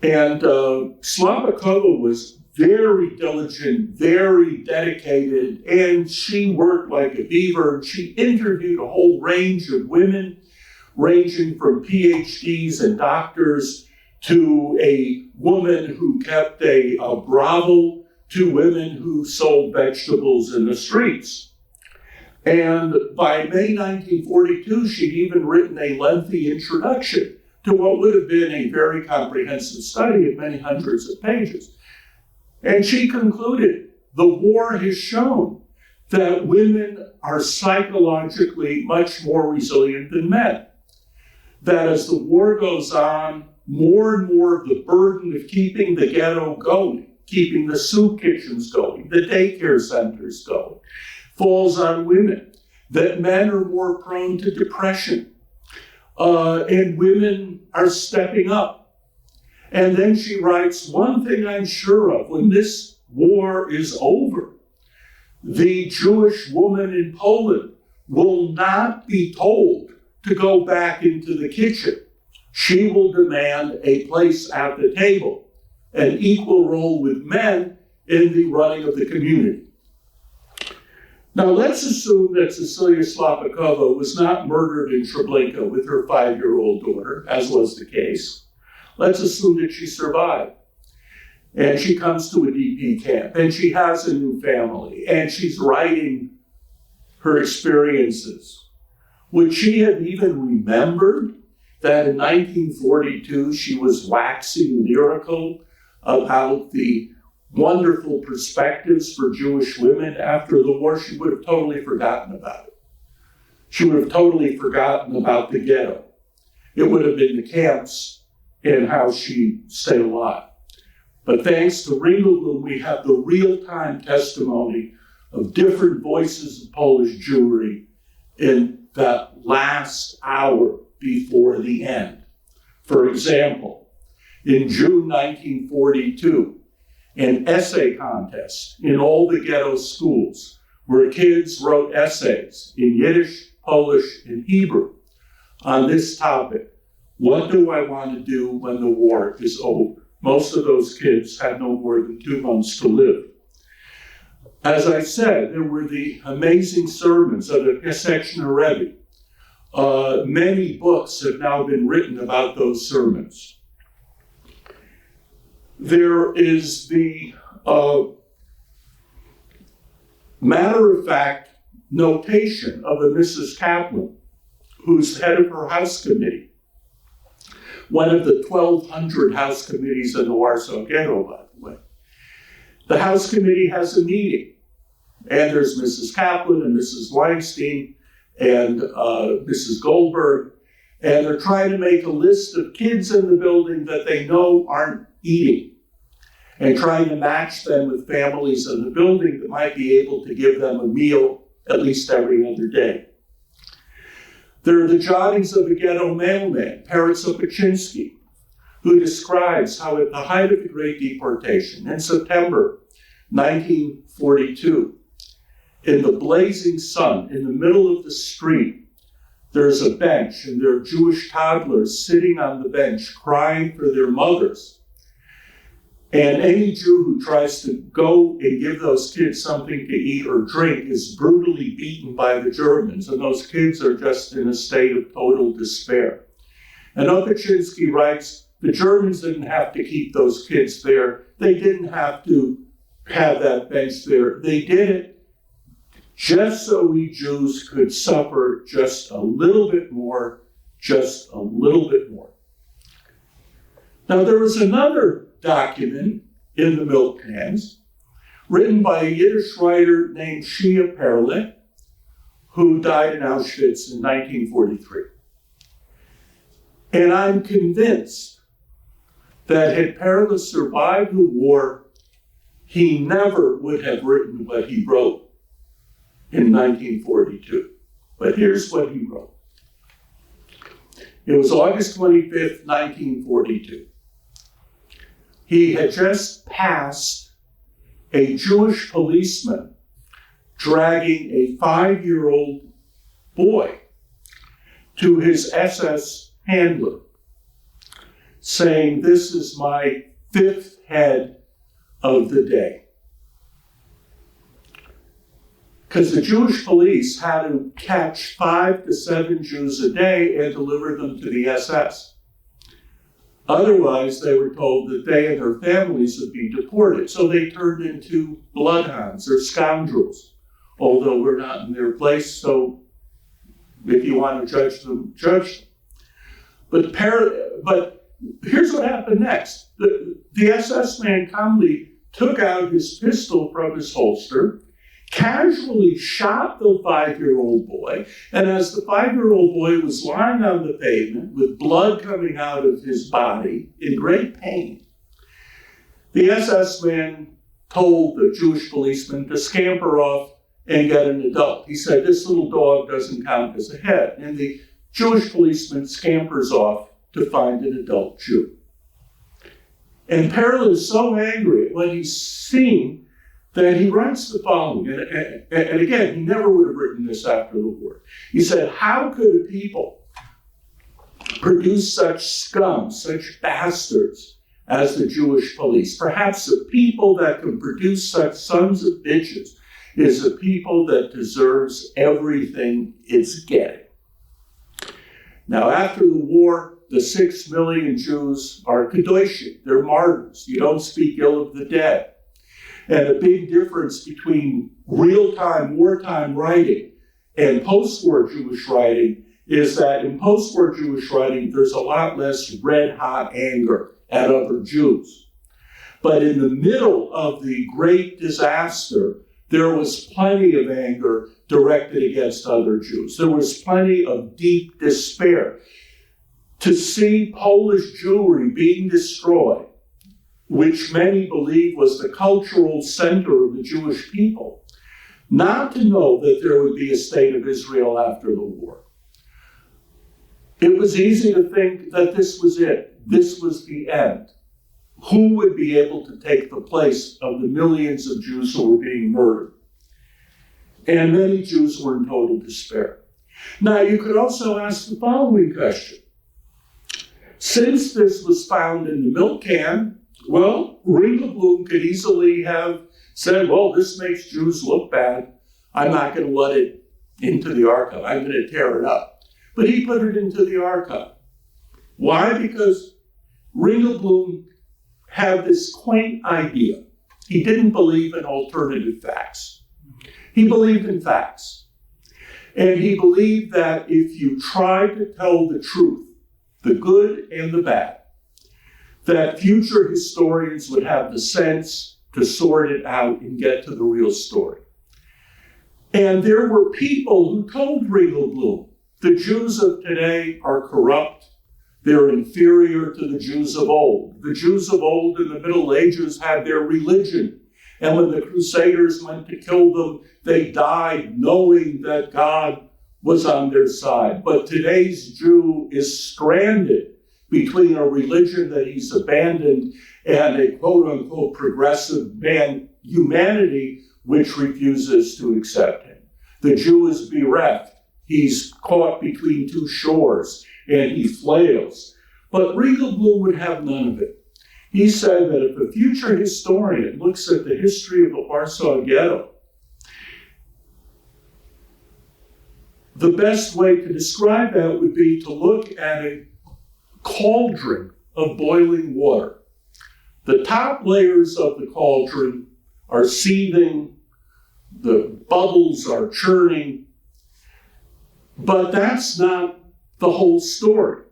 And Slopakova was very diligent, very dedicated, and she worked like a beaver. She interviewed a whole range of women, ranging from PhDs and doctors to a woman who kept a brothel, to women who sold vegetables in the streets. And by May 1942, she'd even written a lengthy introduction to what would have been a very comprehensive study of many hundreds of pages. And she concluded, the war has shown that women are psychologically much more resilient than men. That as the war goes on, more and more of the burden of keeping the ghetto going, keeping the soup kitchens going, the daycare centers going, falls on women. That men are more prone to depression, and women are stepping up. And then she writes, one thing I'm sure of, when this war is over, the Jewish woman in Poland will not be told to go back into the kitchen. She will demand a place at the table, an equal role with men in the running of the community. Now let's assume that Cecilia Slopakova was not murdered in Treblinka with her 5-year-old daughter, as was the case. Let's assume that she survived. And she comes to a DP camp, and she has a new family, and she's writing her experiences. Would she have even remembered that in 1942 she was waxing lyrical about the wonderful perspectives for Jewish women after the war? She would have totally forgotten about it. She would have totally forgotten about the ghetto. It would have been the camps and how she stayed alive. But thanks to Ringelblum, we have the real-time testimony of different voices of Polish Jewry in that last hour before the end. For example, in June 1942, an essay contest in all the ghetto schools where kids wrote essays in Yiddish, Polish, and Hebrew on this topic. What do I want to do when the war is over? Most of those kids had no more than 2 months to live. As I said, there were the amazing sermons of the Pesachner Rebbe. Many books have now been written about those sermons. There is the matter-of-fact notation of a Mrs. Kaplan, who's head of her house committee, one of the 1,200 house committees in the Warsaw Ghetto, by the way. The house committee has a meeting, and there's Mrs. Kaplan and Mrs. Weinstein and Mrs. Goldberg, and they're trying to make a list of kids in the building that they know aren't eating, and trying to match them with families in the building that might be able to give them a meal at least every other day. There are the jottings of a ghetto mailman, Peretz Opachinsky, who describes how at the height of the Great Deportation in September 1942, in the blazing sun, in the middle of the street, there's a bench, and there are Jewish toddlers sitting on the bench crying for their mothers. And any Jew who tries to go and give those kids something to eat or drink is brutally beaten by the Germans, and those kids are just in a state of total despair. And Opaczynski writes, the Germans didn't have to keep those kids there. They didn't have to have that bench there. They did it just so we Jews could suffer just a little bit more, just a little bit more. Now, there was another document in the milk cans written by a Yiddish writer named Shia Perle, who died in Auschwitz in 1943. And I'm convinced that had Perle survived the war, he never would have written what he wrote in 1942. But here's what he wrote. It was August 25th, 1942. He had just passed a Jewish policeman dragging a 5-year-old boy to his SS handler, saying, "This is my 5th head of the day." Because the Jewish police had to catch 5 to 7 Jews a day and deliver them to the SS. Otherwise, they were told that they and their families would be deported. So they turned into bloodhounds or scoundrels, although we're not in their place, so if you want to judge them, judge them. But here's what happened next. The SS man calmly took out his pistol from his holster, casually shot the 5-year-old boy, and as the 5-year-old boy was lying on the pavement with blood coming out of his body in great pain, the SS man told the Jewish policeman to scamper off and get an adult. He said, "This little dog doesn't count as a head." And the Jewish policeman scampers off to find an adult Jew. And Perle is so angry at what he's seen that he writes the following, and again, he never would have written this after the war. He said, "How could a people produce such scum, such bastards as the Jewish police? Perhaps a people that can produce such sons of bitches is a people that deserves everything it's getting." Now, after the war, the 6 million Jews are kadoshim, they're martyrs. You don't speak ill of the dead. And the big difference between real-time, wartime writing and post-war Jewish writing is that in post-war Jewish writing, there's a lot less red-hot anger at other Jews. But in the middle of the great disaster, there was plenty of anger directed against other Jews. There was plenty of deep despair. To see Polish Jewry being destroyed, which many believe was the cultural center of the Jewish people, not to know that there would be a state of Israel after the war. It was easy to think that this was it. This was the end. Who would be able to take the place of the millions of Jews who were being murdered? And many Jews were in total despair. Now, you could also ask the following question. Since this was found in the milk can, well, Ringelblum could easily have said, well, this makes Jews look bad. I'm not going to let it into the archive. I'm going to tear it up. But he put it into the archive. Why? Because Ringelblum had this quaint idea. He didn't believe in alternative facts. He believed in facts. And he believed that if you tried to tell the truth, the good and the bad, that future historians would have the sense to sort it out and get to the real story. And there were people who told Ringelblum, the Jews of today are corrupt, they're inferior to the Jews of old. The Jews of old in the Middle Ages had their religion, and when the Crusaders went to kill them, they died knowing that God was on their side. But today's Jew is stranded between a religion that he's abandoned and a quote-unquote progressive man humanity which refuses to accept him. The Jew is bereft he's caught between two shores and he flails. But Ringelblum would have none of it. He said that if a future historian looks at the history of the Warsaw Ghetto, the best way to describe that would be to look at a cauldron of boiling water. The top layers of the cauldron are seething, the bubbles are churning, but that's not the whole story.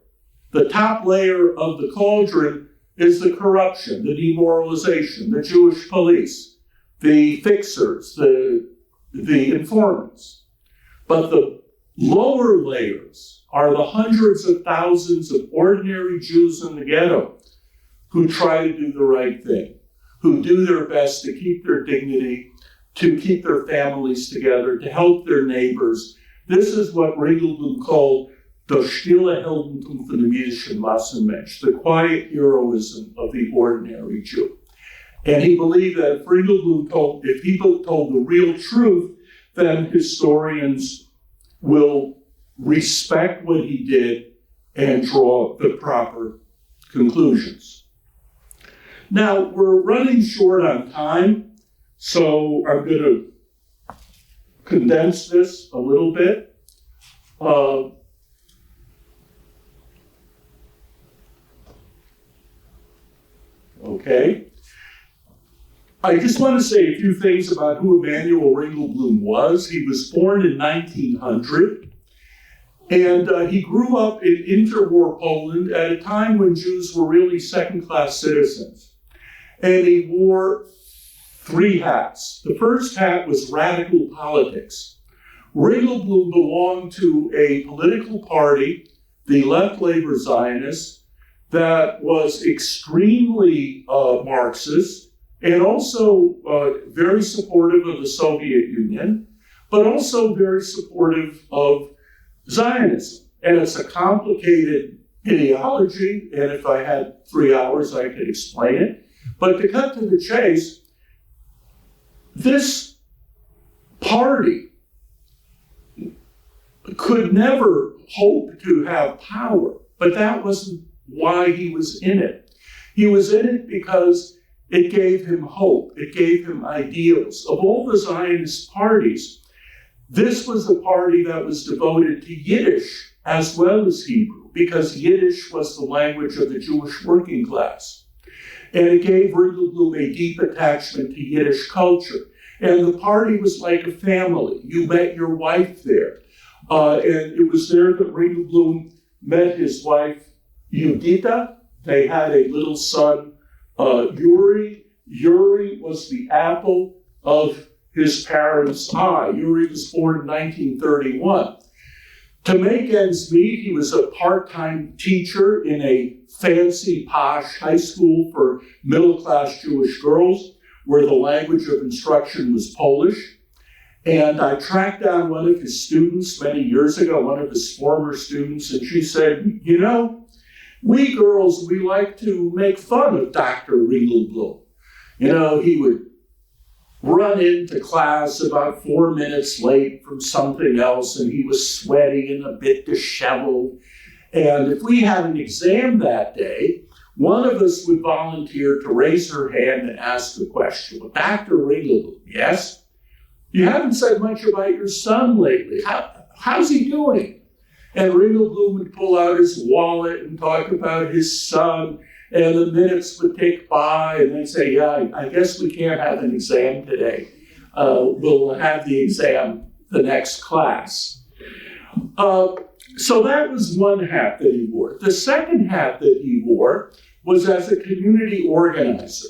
The top layer of the cauldron is the corruption, the demoralization, the Jewish police, the fixers, the informants. But the lower layers are the hundreds of thousands of ordinary Jews in the ghetto who try to do the right thing, who do their best to keep their dignity, to keep their families together, to help their neighbors. This is what Ringelblum called das stille Heldentum von dem jüdischen Massenmensch, the quiet heroism of the ordinary Jew. And he believed that if people told the real truth, then historians will respect what he did and draw the proper conclusions. Now, we're running short on time, so I'm going to condense this a little bit. Okay. I just want to say a few things about who Emanuel Ringelblum was. He was born in 1900, and he grew up in interwar Poland at a time when Jews were really second-class citizens. And he wore three hats. The first hat was radical politics. Ringelblum belonged to a political party, the Left Labor Zionists, that was extremely Marxist and also very supportive of the Soviet Union, but also very supportive of Zionism. And it's a complicated ideology, and if I had 3 hours, I could explain it. But to cut to the chase, this party could never hope to have power, but that wasn't why he was in it. He was in it because it gave him hope. It gave him ideals. Of all the Zionist parties, this was the party that was devoted to Yiddish as well as Hebrew, because Yiddish was the language of the Jewish working class. And it gave Ringelblum a deep attachment to Yiddish culture. And the party was like a family. You met your wife there. And it was there that Ringelblum met his wife, Judita. They had a little son, Yuri. Yuri was the apple of his parents' eye. Yuri was born in 1931. To make ends meet, he was a part-time teacher in a fancy, posh high school for middle-class Jewish girls, where the language of instruction was Polish. And I tracked down one of his students many years ago, one of his former students, and she said, you know, we girls, we like to make fun of Dr. Ringelblum. You know, he would run into class about 4 minutes late from something else, and he was sweaty and a bit disheveled. And if we had an exam that day, one of us would volunteer to raise her hand and ask the question. Well, Dr. Ringelblum, yes? You haven't said much about your son lately. How's he doing? And Ringelblum would pull out his wallet and talk about his son, and the minutes would tick by, and they'd say, yeah, I guess we can't have an exam today. We'll have the exam the next class. So that was one hat that he wore. The second hat that he wore was as a community organizer.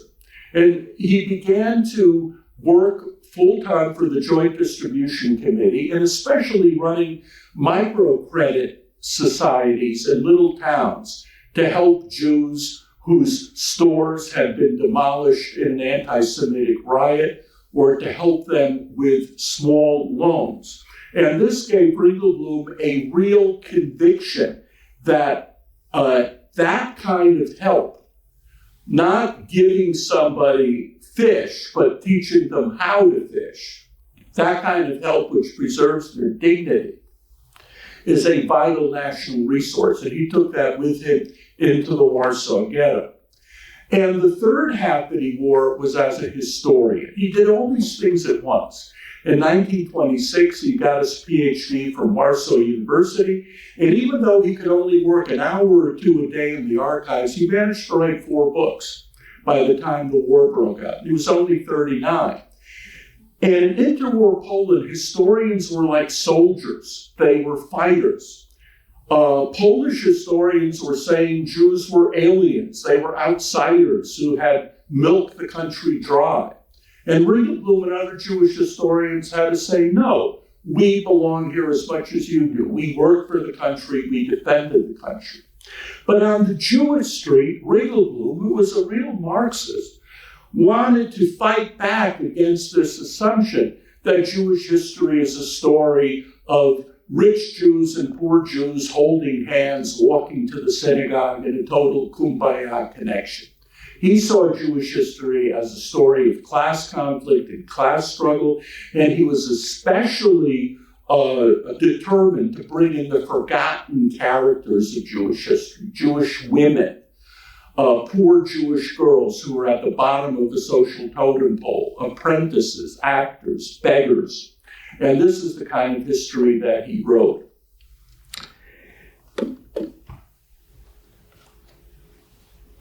And he began to work full-time for the Joint Distribution Committee, and especially running microcredit societies in little towns to help Jews whose stores had been demolished in an anti-Semitic riot, or to help them with small loans. And this gave Ringelblum a real conviction that that kind of help, not giving somebody fish, but teaching them how to fish, that kind of help which preserves their dignity, is a vital national resource, and he took that with him into the Warsaw Ghetto. And the third hat that he wore was as a historian. He did all these things at once. In 1926, he got his PhD from Warsaw University, and even though he could only work an hour or two a day in the archives, he managed to write 4 books by the time the war broke out. He was only 39. And in interwar Poland, historians were like soldiers. They were fighters. Polish historians were saying Jews were aliens. They were outsiders who had milked the country dry. And Ringelblum and other Jewish historians had to say, no, we belong here as much as you do. We worked for the country, we defended the country. But on the Jewish street, Ringelblum, who was a real Marxist, wanted to fight back against this assumption that Jewish history is a story of rich Jews and poor Jews holding hands, walking to the synagogue in a total kumbaya connection. He saw Jewish history as a story of class conflict and class struggle, and he was especially determined to bring in the forgotten characters of Jewish history, Jewish women, poor Jewish girls who were at the bottom of the social totem pole, apprentices, actors, beggars. And this is the kind of history that he wrote.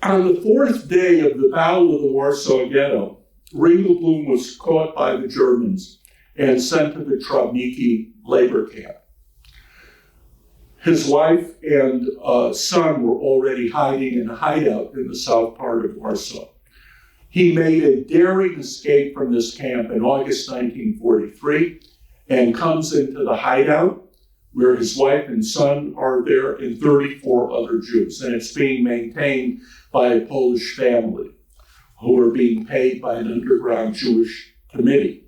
On the 4th day of the Battle of the Warsaw Ghetto, Ringelblum was caught by the Germans and sent to the Trawnicki labor camp. His wife and son were already hiding in a hideout in the south part of Warsaw. He made a daring escape from this camp in August 1943 and comes into the hideout where his wife and son are there and 34 other Jews. And it's being maintained by a Polish family who are being paid by an underground Jewish committee.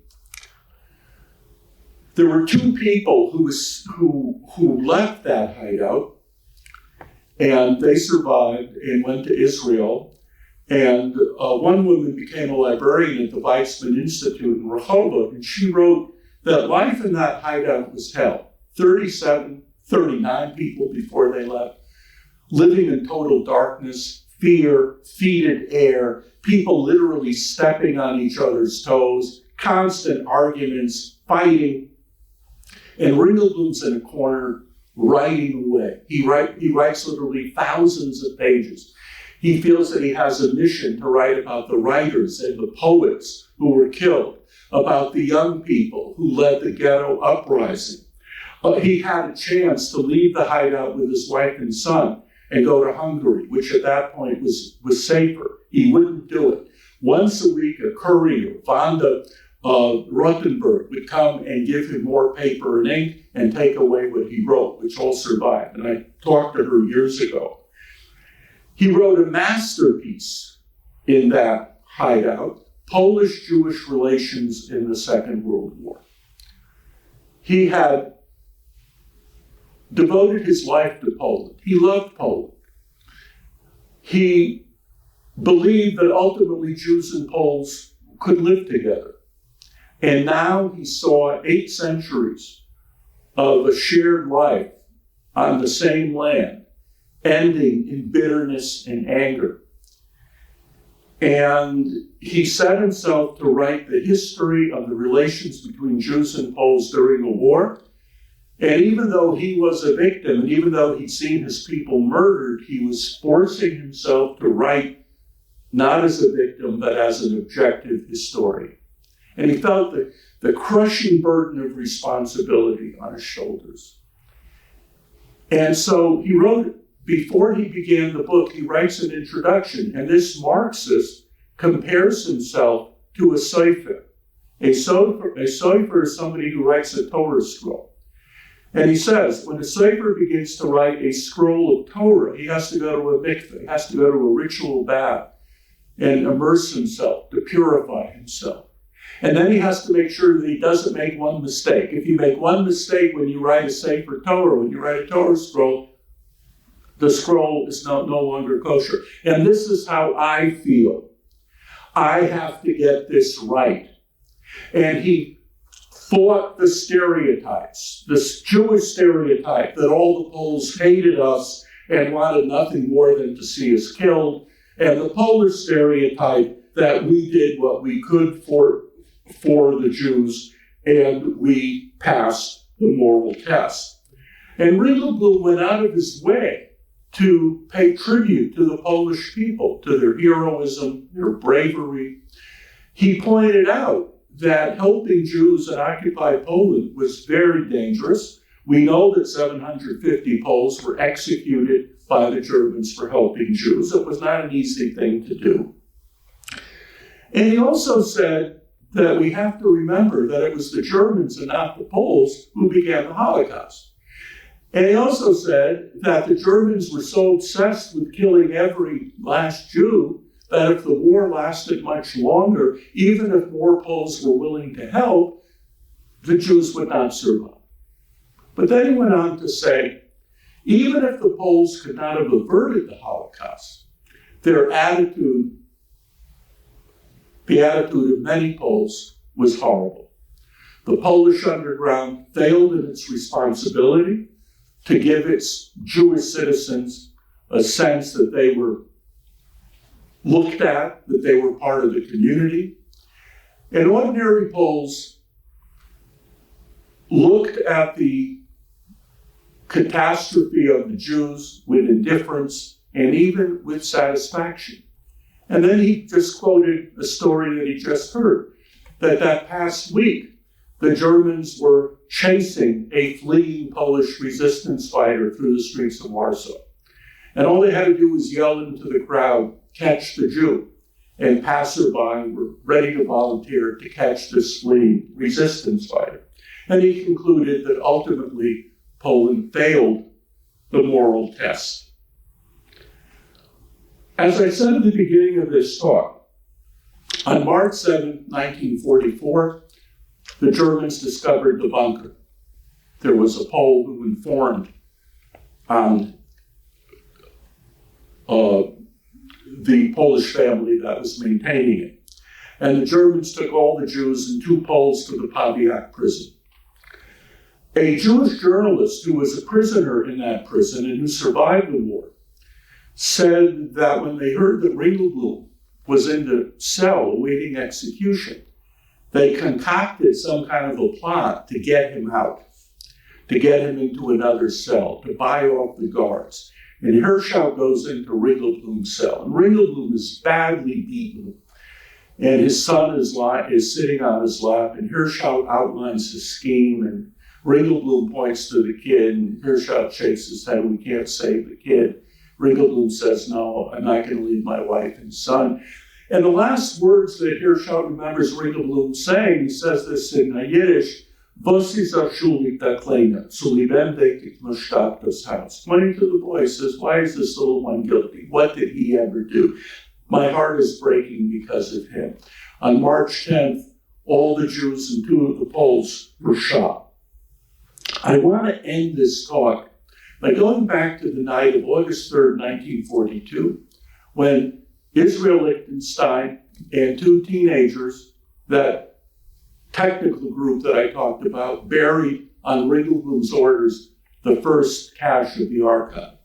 There were 2 people who left that hideout, and they survived and went to Israel. And one woman became a librarian at the Weizmann Institute in Rehovot, and she wrote that life in that hideout was hell. 39 people before they left, living in total darkness, fear, fetid air, people literally stepping on each other's toes, constant arguments, fighting. And Ringelblum's in a corner writing away. He writes literally thousands of pages. He feels that he has a mission to write about the writers and the poets who were killed, about the young people who led the ghetto uprising. He had a chance to leave the hideout with his wife and son and go to Hungary, which at that point was safer. He wouldn't do it. Once a week, a courier, Wanda Rothenberg, would come and give him more paper and ink and take away what he wrote, which all survived. And I talked to her years ago. He wrote a masterpiece in that hideout, Polish-Jewish Relations in the Second World War. He had devoted his life to Poland. He loved Poland. He believed that ultimately Jews and Poles could live together. And now he saw 8 centuries of a shared life on the same land, ending in bitterness and anger. And he set himself to write the history of the relations between Jews and Poles during the war. And even though he was a victim, and even though he'd seen his people murdered, he was forcing himself to write not as a victim, but as an objective historian. And he felt the crushing burden of responsibility on his shoulders. And so he wrote, before he began the book, he writes an introduction, and this Marxist compares himself to a sofer. A sofer is somebody who writes a Torah scroll. And he says, when a sofer begins to write a scroll of Torah, he has to go to a mikveh, he has to go to a ritual bath and immerse himself to purify himself. And then he has to make sure that he doesn't make one mistake. If you make one mistake when you write a Sefer Torah, when you write a Torah scroll, the scroll is no longer kosher. And this is how I feel. I have to get this right. And he fought the stereotypes, this Jewish stereotype that all the Poles hated us and wanted nothing more than to see us killed, and the Polish stereotype that we did what we could for the Jews and we passed the moral test. And Ringelblum went out of his way to pay tribute to the Polish people, to their heroism, their bravery. He pointed out that helping Jews in occupied Poland was very dangerous. We know that 750 Poles were executed by the Germans for helping Jews. It was not an easy thing to do. And he also said that we have to remember that it was the Germans and not the Poles who began the Holocaust. And he also said that the Germans were so obsessed with killing every last Jew that if the war lasted much longer, even if more Poles were willing to help, the Jews would not survive. But then he went on to say, even if the Poles could not have averted the Holocaust, their attitude, the attitude of many Poles, was horrible. The Polish underground failed in its responsibility to give its Jewish citizens a sense that they were looked at, that they were part of the community. And ordinary Poles looked at the catastrophe of the Jews with indifference and even with satisfaction. And then he just quoted a story that he just heard, that past week, the Germans were chasing a fleeing Polish resistance fighter through the streets of Warsaw. And all they had to do was yell into the crowd, "Catch the Jew." And passerby were ready to volunteer to catch this fleeing resistance fighter. And he concluded that ultimately Poland failed the moral test. As I said at the beginning of this talk, on March 7, 1944, the Germans discovered the bunker. There was a Pole who informed on the Polish family that was maintaining it. And the Germans took all the Jews and 2 Poles to the Pabiak prison. A Jewish journalist who was a prisoner in that prison and who survived the war said that when they heard that Ringelblum was in the cell awaiting execution, they concocted some kind of a plot to get him out, to get him into another cell, to buy off the guards. And Hirschau goes into Ringelblum's cell, and Ringelblum is badly beaten. And his son is sitting on his lap, and Hirschau outlines his scheme, and Ringelblum points to the kid, and Hirschau shakes his head, "We can't save the kid." Ringelblum says, "No, I'm not going to leave my wife and son." And the last words that Hirschau remembers Ringelblum saying, he says this in Yiddish, "Was ist schuldig der Kleine, zu lebendig verstärkt das Haus." Pointing to the boy, he says, "Why is this little one guilty? What did he ever do? My heart is breaking because of him." On March 10th, all the Jews and 2 of the Poles were shot. I want to end this talk by going back to the night of August 3rd, 1942, when Israel Lichtenstein and 2 teenagers, that technical group that I talked about, buried on Ringelblum's orders the first cache of the archive.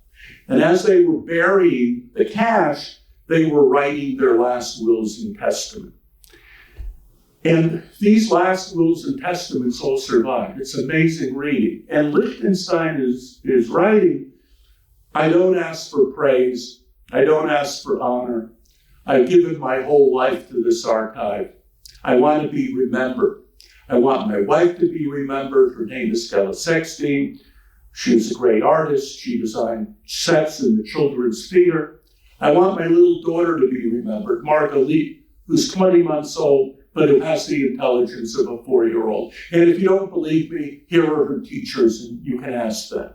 And as they were burying the cache, they were writing their last wills and testament. And these last wills and testaments all survived. It's amazing reading. And Lichtenstein is writing, "I don't ask for praise. I don't ask for honor. I've given my whole life to this archive. I want to be remembered. I want my wife to be remembered. Her name is Stella Sexton. She was a great artist. She designed sets in the children's theater. I want my little daughter to be remembered, Marguerite, who's 20 months old, but who has the intelligence of a 4-year-old. And if you don't believe me, here are her teachers, and you can ask them."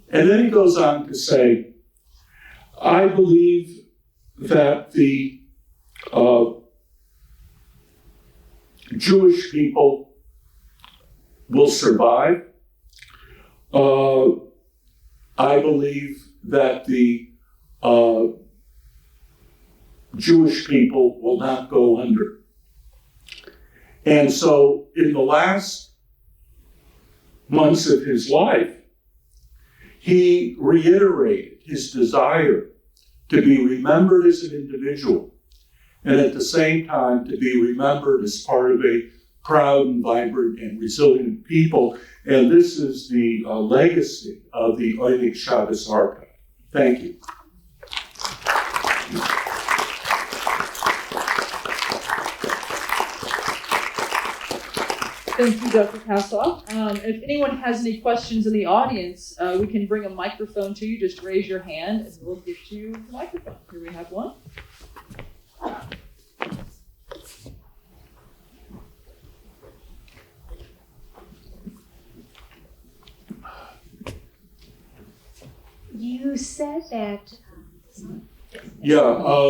And then he goes on to say, "I believe that the Jewish people will survive. I believe that the Jewish people will not go under. And so in the last months of his life, he reiterated his desire to be remembered as an individual, and at the same time to be remembered as part of a proud and vibrant and resilient people. And this is the legacy of the Uranium Showers archive. Thank you. Thank you, Dr. Kassoff. If anyone has any questions in the audience, we can bring a microphone to you. Just raise your hand and we'll get you the microphone. Here we have one. You said that. Yeah,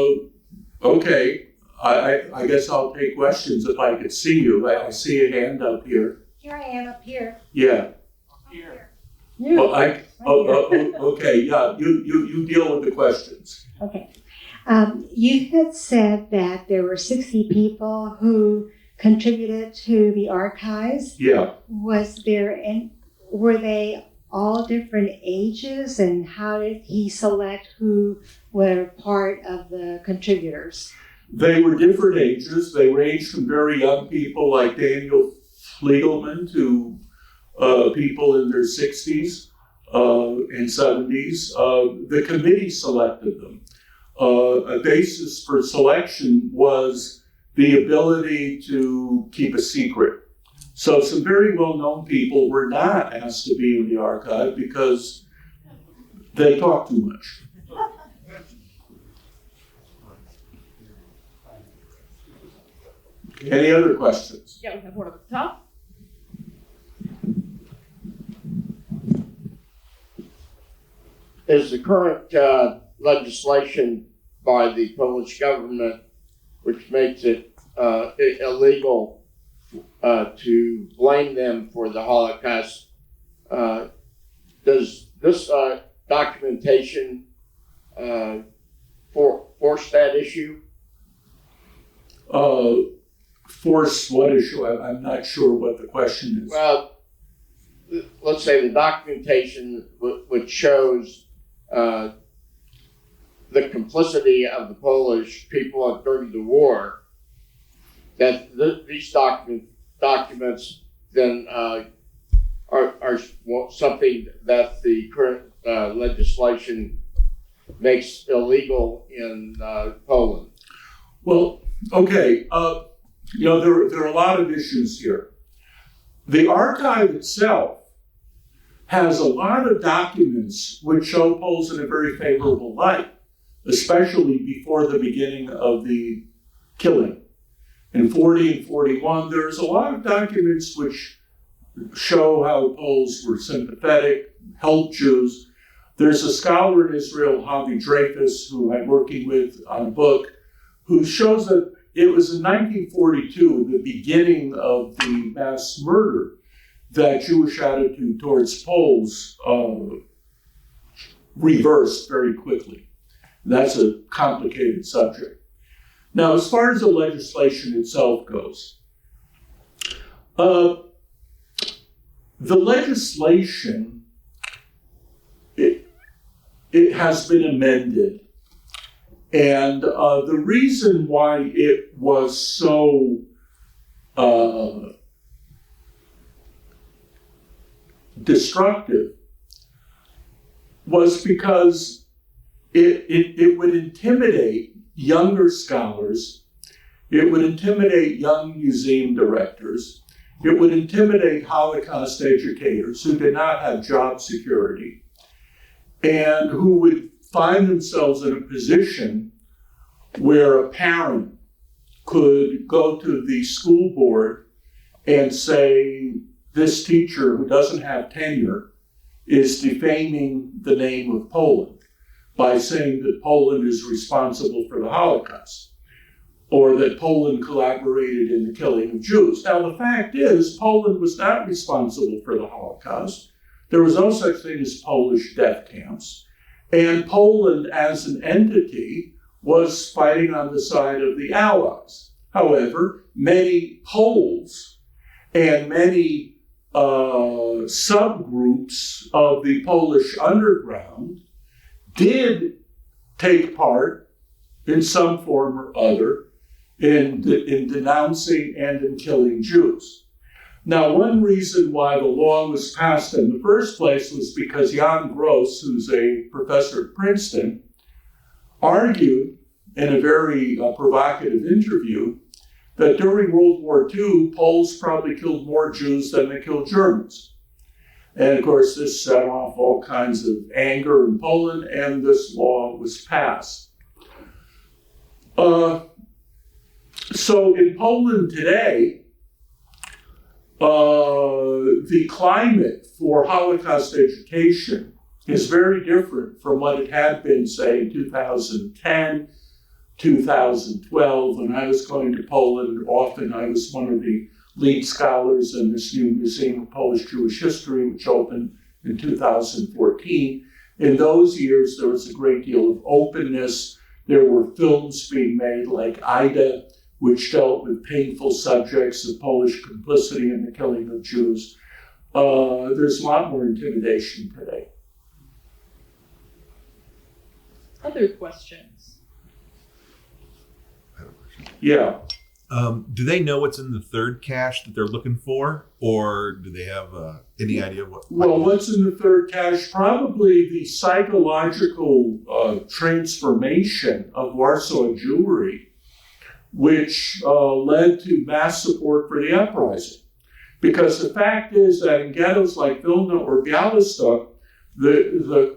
okay. I guess I'll take questions if I could see you. I see a hand up here. Here I am up here. Yeah. Here. Well, okay, yeah, you deal with the questions. Okay. You had said that there were 60 people who contributed to the archives. Yeah. Were they all different ages, and how did he select who were part of the contributors? They were different ages. They ranged from very young people like Daniel Fliegelman to people in their 60s and 70s. The committee selected them. A basis for selection was the ability to keep a secret. So some very well-known people were not asked to be in the archive because they talk too much. Any other questions? Yeah, we have one at the top. Is the current legislation by the Polish government, which makes it illegal to blame them for the Holocaust, does this documentation force that issue? Force what issue? I'm not sure what the question is. Well, let's say the documentation which shows the complicity of the Polish people during the war, that these documents then are something that the current legislation makes illegal in Poland. Well, okay. There are a lot of issues here. The archive itself has a lot of documents which show Poles in a very favorable light, especially before the beginning of the killing. In 40 and 41, there's a lot of documents which show how Poles were sympathetic, helped Jews. There's a scholar in Israel, Havi Dreyfus, who I'm working with on a book, who shows that it was in 1942, the beginning of the mass murder, that Jewish attitude towards Poles reversed very quickly. That's a complicated subject. Now, as far as the legislation itself goes, the legislation, it has been amended. And the reason why it was so destructive was because it would intimidate younger scholars, it would intimidate young museum directors, it would intimidate Holocaust educators who did not have job security and who would find themselves in a position where a parent could go to the school board and say, this teacher who doesn't have tenure is defaming the name of Poland by saying that Poland is responsible for the Holocaust, or that Poland collaborated in the killing of Jews. Now, the fact is, Poland was not responsible for the Holocaust. There was no such thing as Polish death camps. And Poland, as an entity, was fighting on the side of the Allies. however, many Poles and many subgroups of the Polish underground did take part in some form or other in denouncing and in killing Jews. Now, one reason why the law was passed in the first place was because Jan Gross, who's a professor at Princeton, argued in a very provocative interview that during World War II, Poles probably killed more Jews than they killed Germans. And of course, this set off all kinds of anger in Poland, and this law was passed. So in Poland today, the climate for Holocaust education is very different from what it had been, say, in 2010, 2012. When I was going to Poland, often I was one of the lead scholars in this new Museum of Polish Jewish History, which opened in 2014. In those years, there was a great deal of openness. There were films being made like Ida, which dealt with painful subjects of Polish complicity in the killing of Jews. There's a lot more intimidation today. Other questions? Yeah. Do they know what's in the third cache that they're looking for, or do they have any idea what? Well, what's in the third cache? Probably the psychological transformation of Warsaw Jewry, which led to mass support for the uprising. Because the fact is that in ghettos like Vilna or Białystok, the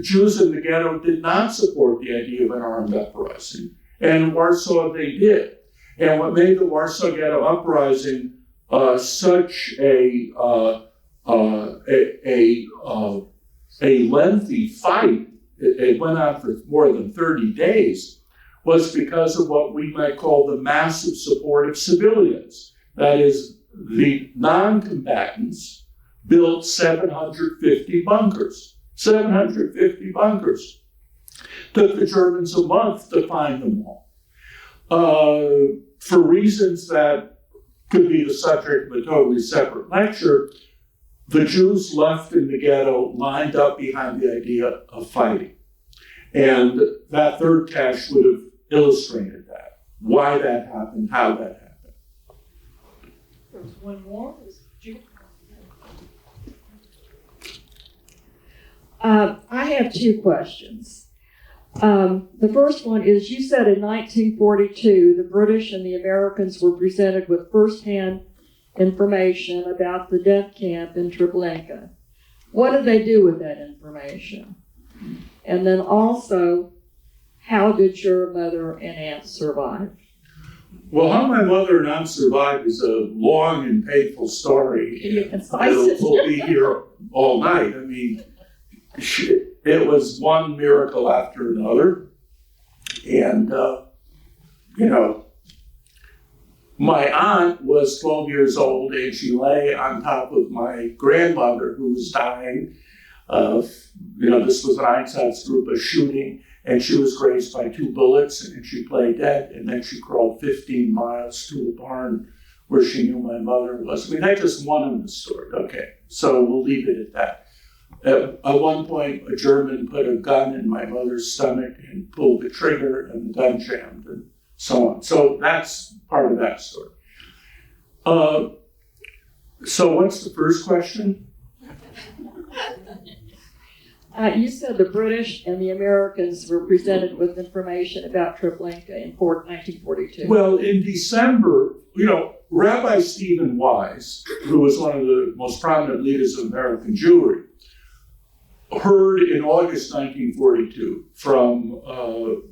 Jews in the ghetto did not support the idea of an armed uprising. And in Warsaw, they did. And what made the Warsaw Ghetto Uprising such a lengthy fight, it went on for more than 30 days, was because of what we might call the massive support of civilians. That is, the non-combatants built 750 bunkers. 750 bunkers. Took the Germans a month to find them all. For reasons that could be the subject of a totally separate lecture, the Jews left in the ghetto lined up behind the idea of fighting. And that third cache would have illustrated that, why that happened, how that happened. There's one more. I have two questions. The first one is, you said in 1942, the British and the Americans were presented with firsthand information about the death camp in Treblinka. What did they do with that information? And then also, how did your mother and aunt survive? Well, how my mother and aunt survived is a long and painful story. Can you concise it? We'll be here all night. I mean, it was one miracle after another. And, my aunt was 12 years old, and she lay on top of my grandmother who was dying. This was an Einsatzgruppe shooting, and she was grazed by 2 bullets, and she lay dead. And then she crawled 15 miles to a barn where she knew my mother was. I mean, that's just one of the story. Okay, so we'll leave it at that. At one point, a German put a gun in my mother's stomach and pulled the trigger, and the gun jammed, and so on. So that's part of that story. So what's the first question? You said the British and the Americans were presented with information about Treblinka in 1942. Well, in December, Rabbi Stephen Wise, who was one of the most prominent leaders of American Jewry, heard in August 1942 from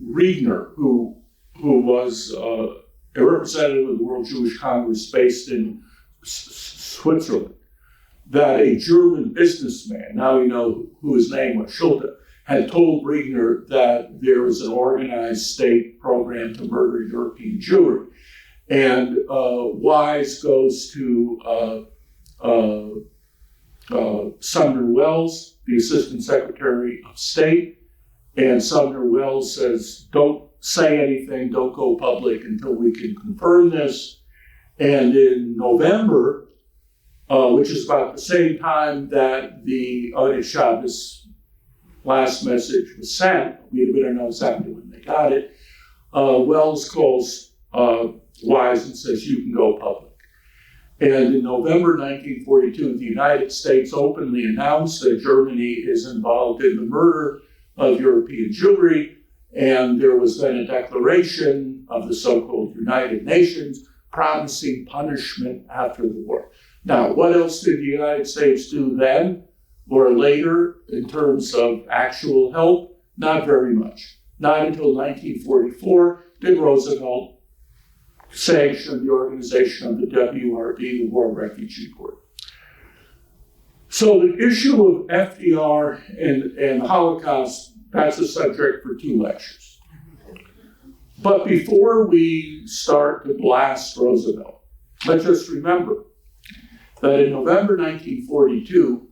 Riegner, who was a representative of the World Jewish Congress based in Switzerland, that a German businessman, now we know who his name was, Schulte, had told Riegner that there was an organized state program to murder European Jewry. And Wise goes to Sumner Welles, the Assistant Secretary of State, and Sumner Welles says, "Don't say anything, don't go public until we can confirm this. And in November, which is about the same time that the Odeh Shabbos last message was sent, we don't know exactly when they got it, Wells calls Wise and says, you can go public. And in November 1942, the United States openly announced that Germany is involved in the murder of European Jewry, and there was then a declaration of the so-called United Nations promising punishment after the war. Now, what else did the United States do then or later in terms of actual help? Not very much. Not until 1944 did Roosevelt sanction the organization of the WRB, the War Refugee Board. So the issue of FDR and the Holocaust, that's a subject for 2 lectures. But before we start to blast Roosevelt, let's just remember that in November 1942,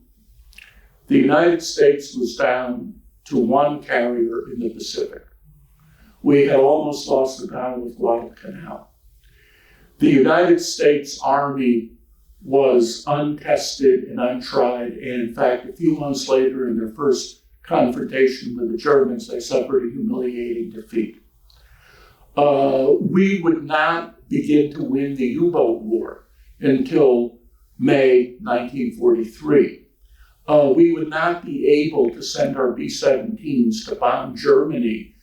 the United States was down to 1 carrier in the Pacific. We had almost lost the battle of Guadalcanal. The United States Army was untested and untried, and in fact, a few months later, in their first confrontation with the Germans, they suffered a humiliating defeat. We would not begin to win the U-boat war until May 1943. We would not be able to send our B-17s to bomb Germany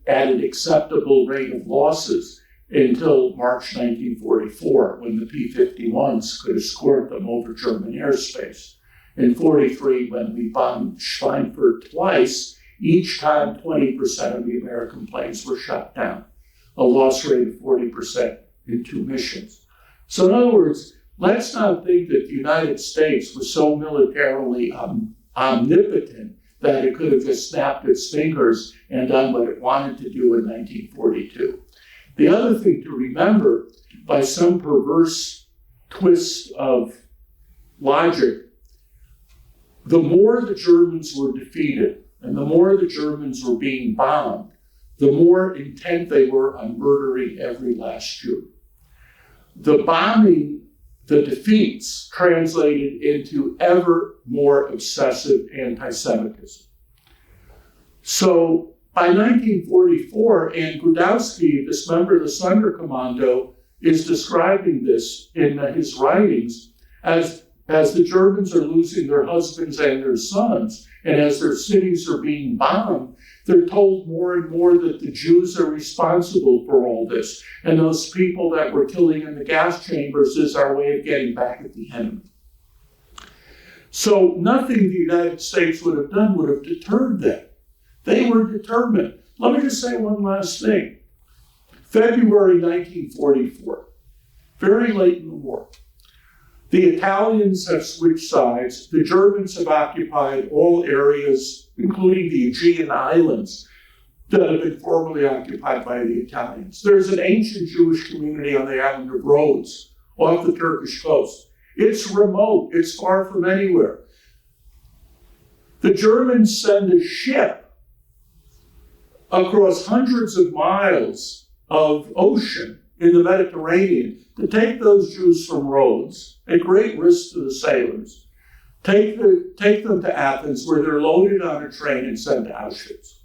at an acceptable rate of losses until March 1944, when the P-51s could escort them over German airspace. In 43, when we bombed Schweinfurt twice, each time 20% of the American planes were shot down, a loss rate of 40% in 2 missions. So in other words, let's not think that the United States was so militarily omnipotent that it could have just snapped its fingers and done what it wanted to do in 1942. The other thing to remember, by some perverse twist of logic, the more the Germans were defeated and the more the Germans were being bombed, the more intent they were on murdering every last Jew. The bombing, the defeats, translated into ever more obsessive anti-Semitism. So by 1944, and Grudowski, this member of the Sonderkommando, is describing this in his writings as the Germans are losing their husbands and their sons, and as their cities are being bombed, they're told more and more that the Jews are responsible for all this, and those people that were killing in the gas chambers is our way of getting back at the enemy. So nothing the United States would have done would have deterred them. They were determined. Let me just say one last thing. February 1944, very late in the war. The Italians have switched sides. The Germans have occupied all areas, including the Aegean Islands, that have been formerly occupied by the Italians. There's an ancient Jewish community on the island of Rhodes, off the Turkish coast. It's remote. It's far from anywhere. The Germans send a ship across hundreds of miles of ocean in the Mediterranean to take those Jews from Rhodes, at great risk to the sailors, take them to Athens, where they're loaded on a train and sent to Auschwitz.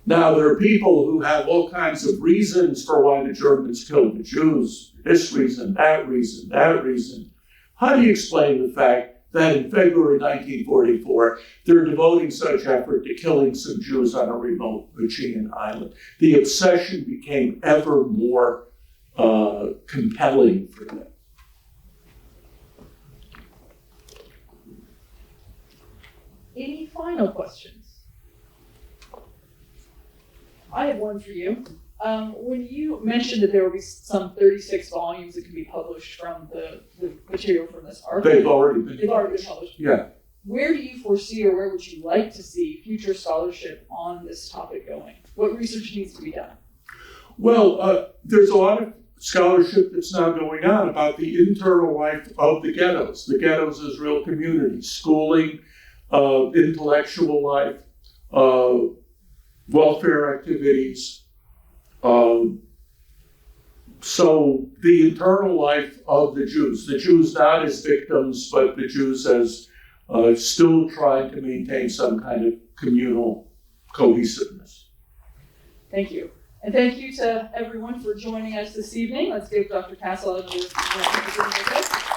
Now, there are people who have all kinds of reasons for why the Germans killed the Jews, this reason, that reason, that reason. How do you explain the fact that in February 1944, they're devoting such effort to killing some Jews on a remote Aegean island? The obsession became ever more compelling for them. Any final questions? I have one for you. When you mentioned that there will be some 36 volumes that can be published from the material from this archive. They've already been published. Yeah. Where do you foresee, or where would you like to see future scholarship on this topic going? What research needs to be done? Well, there's a lot of scholarship that's now going on about the internal life of the ghettos. The ghettos as real communities, schooling, intellectual life, welfare activities. So the internal life of the Jews not as victims, but the Jews as still trying to maintain some kind of communal cohesiveness. Thank you. And thank you to everyone for joining us this evening. Let's give Dr. Castle another round of applause.